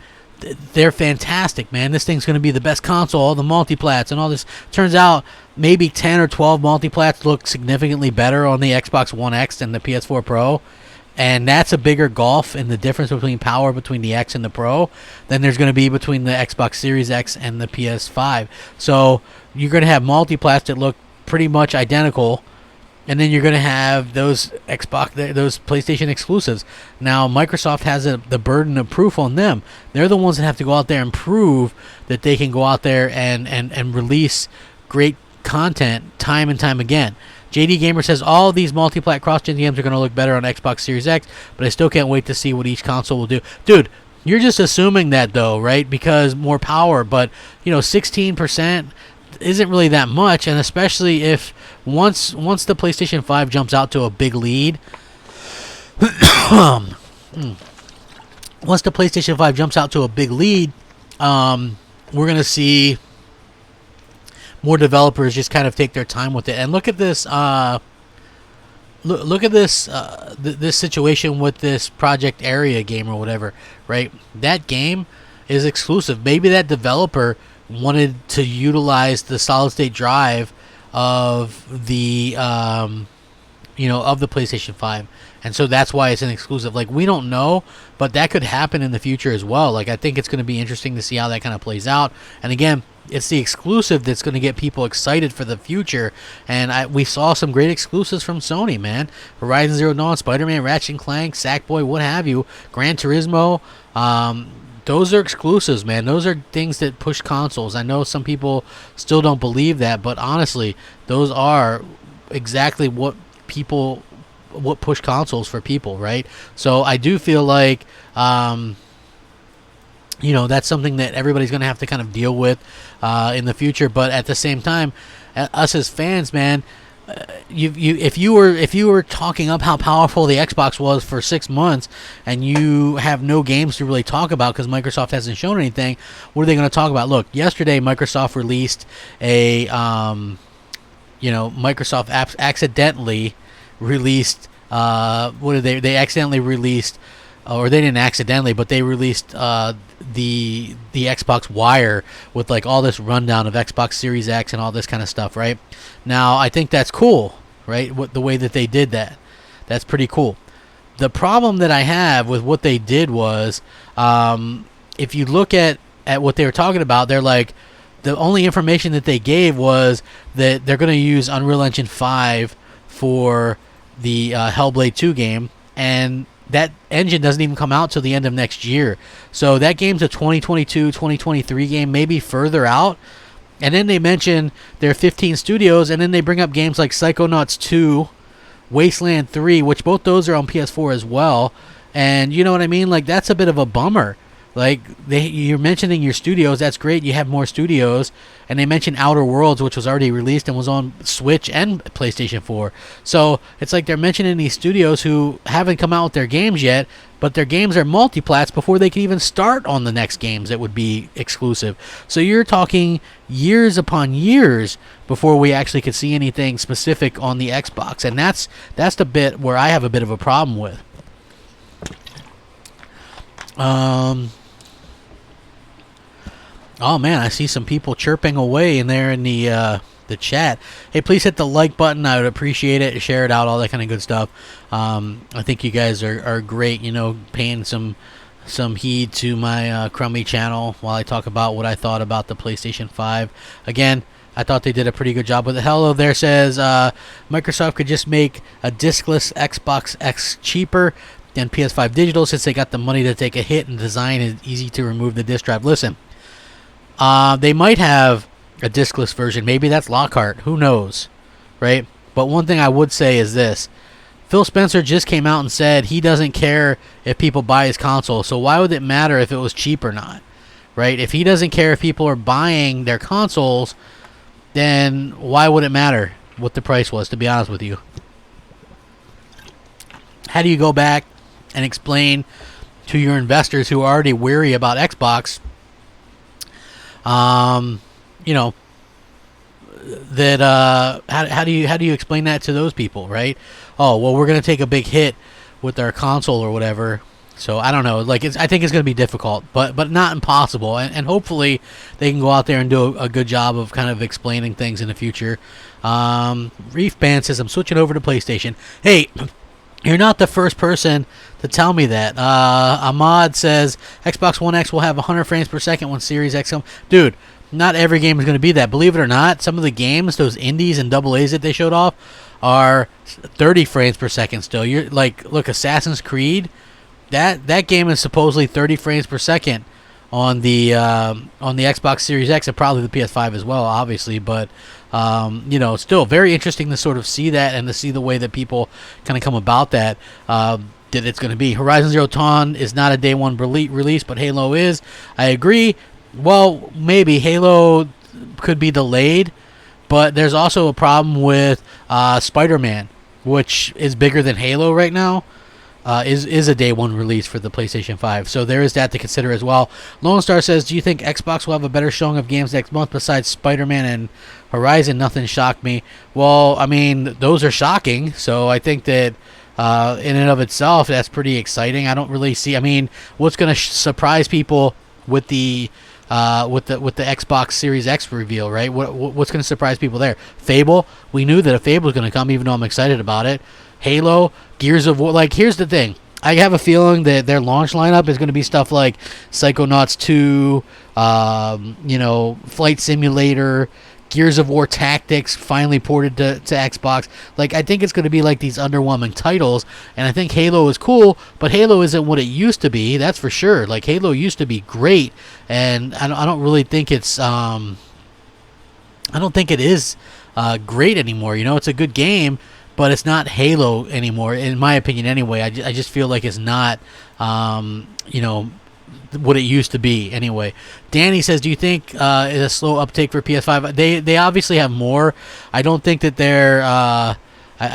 A: they're fantastic, man. This thing's going to be the best console, all the multiplats and all this. Turns out maybe 10 or 12 multiplats look significantly better on the Xbox One X than the PS4 Pro. And that's a bigger gulf in the difference between power between the X and the Pro than there's going to be between the Xbox Series X and the PS5. So you're going to have multiplats that look pretty much identical, and then you're going to have those PlayStation exclusives. Now Microsoft has the burden of proof on them. They're the ones that have to go out there and prove that they can go out there and release great content time and time again. JD Gamer says all these multi-plat cross-gen games are going to look better on Xbox Series X, but I still can't wait to see what each console will do. Dude, You're just assuming that though, right? Because more power, but 16% isn't really that much, and especially if once the PlayStation 5 jumps out to a big lead, once the PlayStation 5 jumps out to a big lead, we're gonna see more developers just kind of take their time with it. And look at this. Look at this this situation with this Project Area game or whatever, right? That game is exclusive. Maybe that developer wanted to utilize the solid state drive of the of the PlayStation 5, and so that's why it's an exclusive. Like, we don't know, but that could happen in the future as well. Like, I think it's going to be interesting to see how that kind of plays out. And again, it's the exclusive that's going to get people excited for the future. And we saw some great exclusives from Sony, man. Horizon Zero Dawn, Spider-Man, Ratchet and Clank, Sackboy, what have you, Gran Turismo. Those are exclusives, man. Those are things that push consoles. I know some people still don't believe that, but honestly, those are exactly what push consoles for people, right? So I do feel like that's something that everybody's going to have to kind of deal with in the future. But at the same time, us as fans, man, if you were talking up how powerful the Xbox was for 6 months, and you have no games to really talk about because Microsoft hasn't shown anything, what are they going to talk about? Look, yesterday Microsoft released Microsoft accidentally released they accidentally released, or they didn't accidentally, but they released the Xbox Wire with like all this rundown of Xbox Series X and all this kind of stuff, right? Now, I think that's cool, right? The way that they did that, that's pretty cool. The problem that I have with what they did was, if you look at what they were talking about, they're like, the only information that they gave was that they're going to use Unreal Engine 5 for the Hellblade 2 game, and that engine doesn't even come out till the end of next year. So that game's a 2022, 2023 game, maybe further out. And then they mention there are 15 studios, and then they bring up games like Psychonauts 2, Wasteland 3, which both those are on PS4 as well. And you know what I mean? Like, that's a bit of a bummer. Like, you're mentioning your studios. That's great. You have more studios. And they mentioned Outer Worlds, which was already released and was on Switch and PlayStation 4. So it's like they're mentioning these studios who haven't come out with their games yet, but their games are multiplats before they can even start on the next games that would be exclusive. So you're talking years upon years before we actually could see anything specific on the Xbox. And that's the bit where I have a bit of a problem with. Oh man, I see some people chirping away in there in the chat. Hey, please hit the like button. I would appreciate it. Share it out, all that kind of good stuff. I think you guys are great. Paying some heed to my crummy channel while I talk about what I thought about the PlayStation 5. Again, I thought they did a pretty good job with it. Hello there says Microsoft could just make a discless Xbox X cheaper than PS5 digital since they got the money to take a hit, and design is easy to remove the disc drive. Listen. They might have a discless version. Maybe that's Lockhart. Who knows, right? But one thing I would say is this. Phil Spencer just came out and said he doesn't care if people buy his console. So why would it matter if it was cheap or not, right? If he doesn't care if people are buying their consoles, then why would it matter what the price was, to be honest with you? How do you go back and explain to your investors who are already weary about Xbox that how do you explain that to those people, right? Oh, well, we're going to take a big hit with our console or whatever. So I don't know. Like, I think it's going to be difficult, but not impossible. And hopefully they can go out there and do a good job of kind of explaining things in the future. Reef Band says, I'm switching over to PlayStation. Hey, you're not the first person to tell me that. Ahmad says Xbox One X will have 100 frames per second when Series X comes. Dude, not every game is going to be that. Believe it or not, some of the games, those indies and AA's that they showed off, are 30 frames per second still. You're like, look, Assassin's Creed, that game is supposedly 30 frames per second on the Xbox Series X and probably the PS5 as well, obviously. But still very interesting to sort of see that and to see the way that people kind of come about that. that it's going to be. Horizon Zero Dawn is not a day one release, but Halo is. I agree. Well, maybe Halo could be delayed, but there's also a problem with Spider-Man, which is bigger than Halo right now. Is a day one release for the PlayStation 5. So there is that to consider as well. Lone Star says, do you think Xbox will have a better showing of games next month besides Spider-Man and Horizon? Nothing shocked me. Well, I mean, those are shocking. So I think that in and of itself, that's pretty exciting. I don't really see. I mean, what's going to surprise people with the Xbox Series X reveal, right? What's going to surprise people there? Fable. We knew that a Fable was going to come, even though I'm excited about it. Halo, Gears of War. Like, here's the thing. I have a feeling that their launch lineup is going to be stuff like Psychonauts 2, Flight Simulator, Gears of War Tactics finally ported to Xbox. Like, I think it's going to be like these underwhelming titles, and I think Halo is cool, but Halo isn't what it used to be, that's for sure. Like, Halo used to be great, and I don't really think it's I don't think it is great anymore. It's a good game, but it's not Halo anymore, in my opinion anyway. I just feel like it's not, what it used to be anyway. Danny says, do you think it's a slow uptake for PS5? They obviously have more. I don't think that they're... I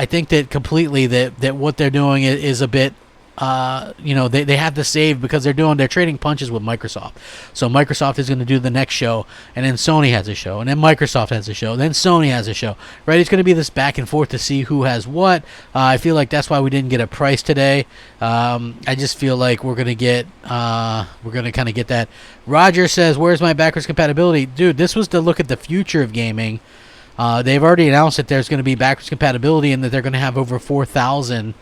A: think that completely that what they're doing is a bit... they have to save because they're trading punches with Microsoft. So Microsoft is going to do the next show, and then Sony has a show, and then Microsoft has a show, and then Sony has a show, right? It's going to be this back and forth to see who has what. I feel like that's why we didn't get a price today. I just feel like we're going to kind of get that. Roger says, where's my backwards compatibility? Dude, this was to look at the future of gaming. They've already announced that there's going to be backwards compatibility and that they're going to have over 4,000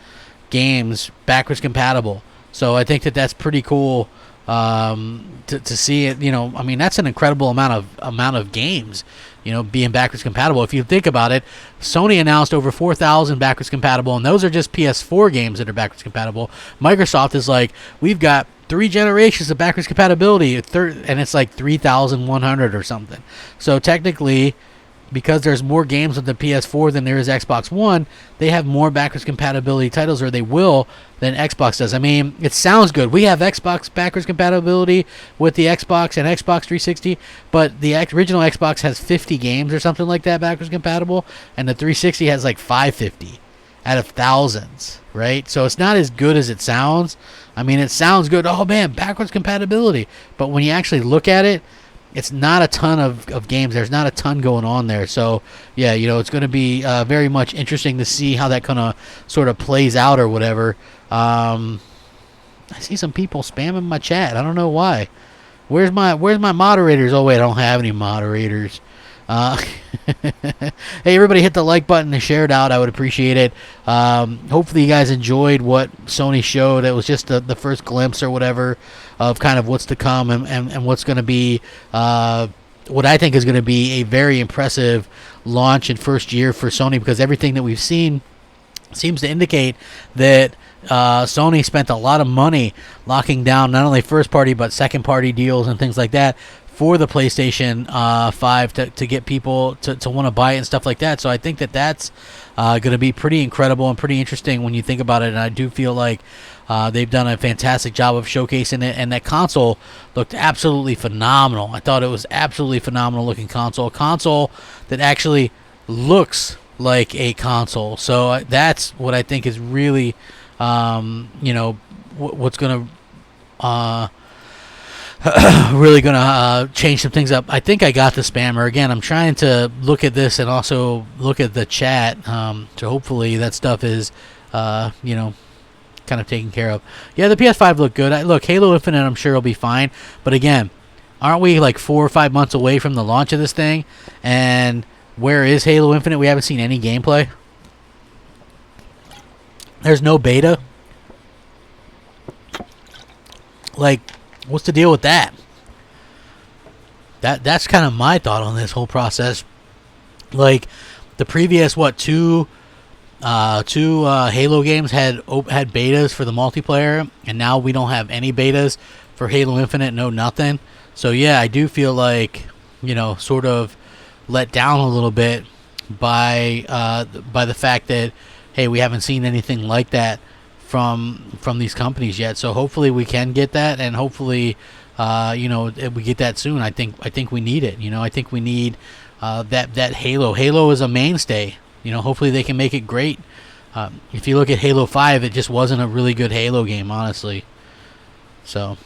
A: games backwards compatible. So I think that that's pretty cool to see it. I mean, that's an incredible amount of games, being backwards compatible. If you think about it, Sony announced over 4,000 backwards compatible, and those are just PS4 games that are backwards compatible. Microsoft is like, we've got 3 generations of backwards compatibility, and it's like 3,100 or something. So technically, because there's more games on the PS4 than there is Xbox One, they have more backwards compatibility titles, or they will, than Xbox does. I mean, it sounds good. We have Xbox backwards compatibility with the Xbox and Xbox 360, but the original Xbox has 50 games or something like that backwards compatible, and the 360 has like 550 out of thousands, right? So it's not as good as it sounds. I mean, it sounds good. Oh, man, backwards compatibility. But when you actually look at it, it's not a ton of games. There's not a ton going on there. So, yeah, it's going to be very much interesting to see how that kind of sort of plays out or whatever. I see some people spamming my chat. I don't know why. Where's my moderators? Oh, wait, I don't have any moderators. Hey, everybody, hit the like button and share it out. I would appreciate it. Hopefully you guys enjoyed what Sony showed. It was just the first glimpse or whatever of kind of what's to come and what's going to be what I think is going to be a very impressive launch and first year for Sony, because everything that we've seen seems to indicate that Sony spent a lot of money locking down not only first party but second party deals and things like that for the PlayStation 5 to get people to want to buy it and stuff like that. So I think that that's going to be pretty incredible and pretty interesting when you think about it. And I do feel like they've done a fantastic job of showcasing it. And that console looked absolutely phenomenal. I thought it was absolutely phenomenal looking console. A console that actually looks like a console. So that's what I think is really, what's going to... really gonna change some things up. I think I got the spammer again. I'm trying to look at this and also look at the chat, so hopefully that stuff is kind of taken care of. Yeah, the PS5 looked good. Look, Halo Infinite I'm sure will be fine, but again, aren't we like 4 or 5 months away from the launch of this thing? And where is Halo Infinite? We haven't seen any gameplay. There's no beta. Like, what's the deal with that? That's kind of my thought on this whole process. Like, the previous two Halo games had betas for the multiplayer, and now we don't have any betas for Halo Infinite. No, nothing. So yeah, I do feel like sort of let down a little bit by the fact that, hey, we haven't seen anything like that from these companies yet. So hopefully we can get that, and hopefully we get that soon. I think we need it. I think we need that Halo. Halo is a mainstay. Hopefully they can make it great. If you look at Halo 5, it just wasn't a really good Halo game, honestly. So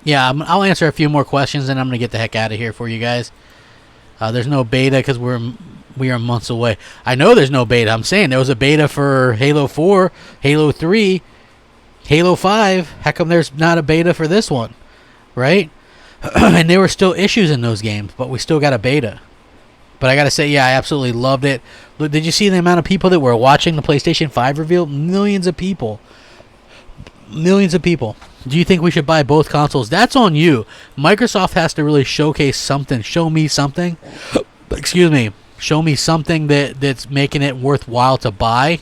A: yeah, I'll answer a few more questions, and I'm gonna get the heck out of here for you guys. There's no beta because we are months away. I know there's no beta. I'm saying there was a beta for Halo 4, Halo 3, Halo 5. How come there's not a beta for this one, right? And there were still issues in those games, but we still got a beta. But I gotta say, yeah, I absolutely loved it. Look, did you see the amount of people that were watching the PlayStation 5 reveal? Millions of people. Millions of people. Do you think we should buy both consoles? That's on you. Microsoft has to really showcase something. Show me something. Excuse me. Show me something that's making it worthwhile to buy.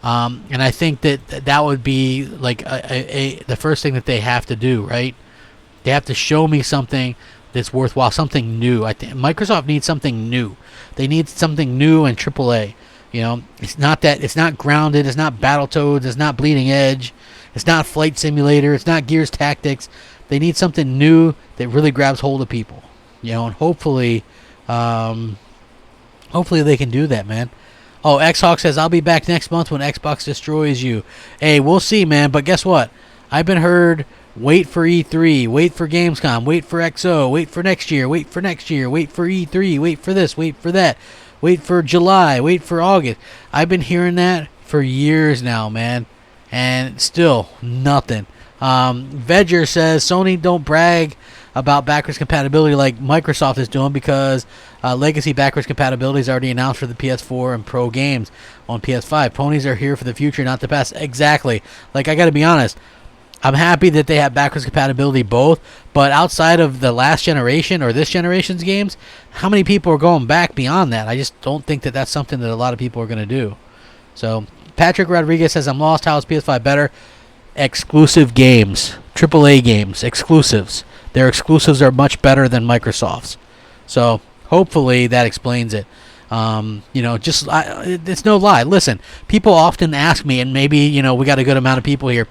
A: And I think that would be like the first thing that they have to do, right? They have to show me something that's worthwhile, something new. I think Microsoft needs something new. They need something new in AAA. It's not Grounded. It's not Battletoads. It's not Bleeding Edge. It's not Flight Simulator. It's not Gears Tactics. They need something new that really grabs hold of people. And hopefully they can do that, man. Oh, X-Hawk says, I'll be back next month when Xbox destroys you. Hey, we'll see, man. But guess what? I've been heard, wait for E3, wait for Gamescom, wait for XO, wait for next year, wait for next year, wait for E3, wait for this, wait for that, wait for July, wait for August. I've been hearing that for years now, man. And still nothing. Vedger says, Sony don't brag about backwards compatibility like Microsoft is doing because legacy backwards compatibility is already announced for the PS4 and Pro games on PS5. Ponies are here for the future, not the past. Exactly. Like, I got to be honest. I'm happy that they have backwards compatibility both, but outside of the last generation or this generation's games, how many people are going back beyond that? I just don't think that that's something that a lot of people are going to do. So Patrick Rodriguez says, I'm lost. How is PS5 better? Exclusive games. AAA games. Exclusives. Their exclusives are much better than Microsoft's. So hopefully that explains it. It's no lie. Listen, people often ask me, and maybe, we got a good amount of people here.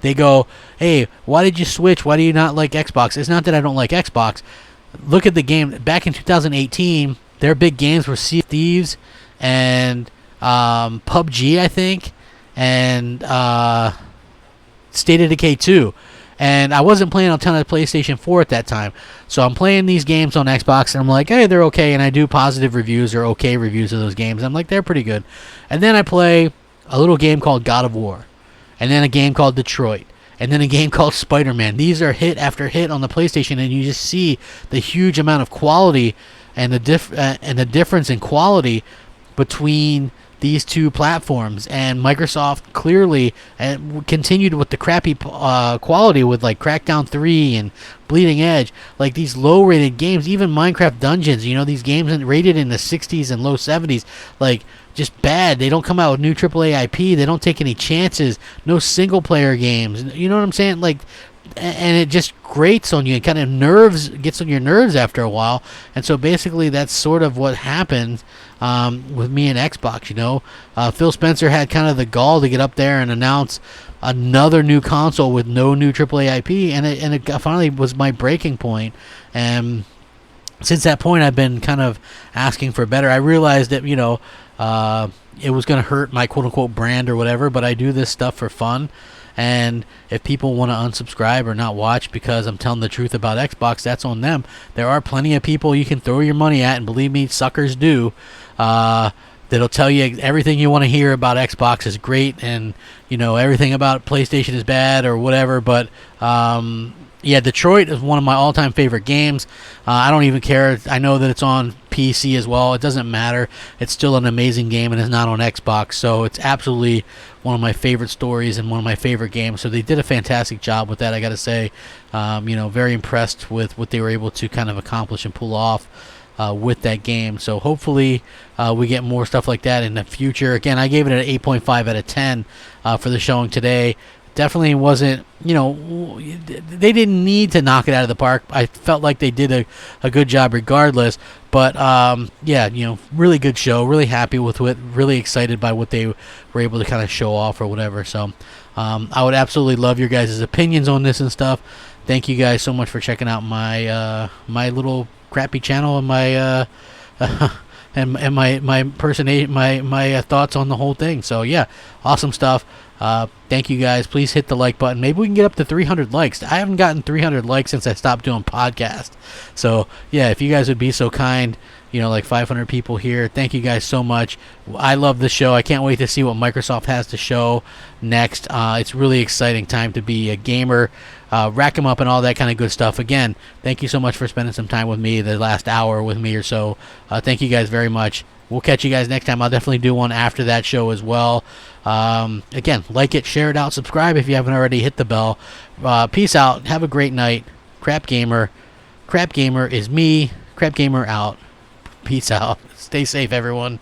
A: They go, hey, why did you switch? Why do you not like Xbox? It's not that I don't like Xbox. Look at the game. Back in 2018, their big games were Sea of Thieves and PUBG, I think, and State of Decay 2. And I wasn't playing a ton of PlayStation 4 at that time. So I'm playing these games on Xbox, and I'm like, hey, they're okay. And I do positive reviews or okay reviews of those games. I'm like, they're pretty good. And then I play a little game called God of War. And then a game called Detroit. And then a game called Spider-Man. These are hit after hit on the PlayStation, and you just see the huge amount of quality and the difference in quality between these two platforms. And Microsoft clearly continued with the crappy quality with like Crackdown 3 and Bleeding Edge, like these low rated games. Even Minecraft Dungeons, these games rated in the 60s and low 70s, like just bad. They don't come out with new AAA IP. They don't take any chances. No single player games. You know what I'm saying? Like, and it just grates on you. It kind of gets on your nerves after a while. And so basically that's sort of what happened with me and Xbox. Phil Spencer had kind of the gall to get up there and announce another new console with no new AAA IP, and it finally was my breaking point. And since that point, I've been kind of asking for better. I realized that it was going to hurt my quote-unquote brand or whatever, but I do this stuff for fun. And if people want to unsubscribe or not watch because I'm telling the truth about Xbox, that's on them. There are plenty of people you can throw your money at, and believe me, suckers do, that'll tell you everything you want to hear about Xbox is great, and everything about PlayStation is bad or whatever. But yeah, Detroit is one of my all-time favorite games. I don't even care. I know that it's on PC as well. It doesn't matter. It's still an amazing game, and it's not on Xbox. So it's absolutely one of my favorite stories and one of my favorite games. So they did a fantastic job with that, I got to say. Very impressed with what they were able to kind of accomplish and pull off with that game. So hopefully we get more stuff like that in the future. Again, I gave it an 8.5 out of 10 for the showing today. definitely wasn't, they didn't need to knock it out of the park. I felt like they did a good job regardless. But yeah, really good show. Really happy with it. Really excited by what they were able to kind of show off or whatever. So I would absolutely love your guys' opinions on this and stuff. Thank you guys so much for checking out my my little crappy channel and my and my thoughts on the whole thing. So yeah, awesome stuff. Thank you guys. Please hit the like button. Maybe we can get up to 300 likes. I haven't gotten 300 likes since I stopped doing podcast. So yeah, if you guys would be so kind, like 500 people here. Thank you guys so much. I love the show. I can't wait to see what Microsoft has to show next. It's really exciting time to be a gamer. Rack 'em up and all that kind of good stuff. Again, thank you so much for spending some time with me, the last hour with me or so. Thank you guys very much. We'll catch you guys next time. I'll definitely do one after that show as well. Again, like it, share it out, subscribe if you haven't already, hit the bell. Peace out. Have a great night. Crapgamer. Crapgamer is me. Crapgamer out. Peace out. Stay safe, everyone.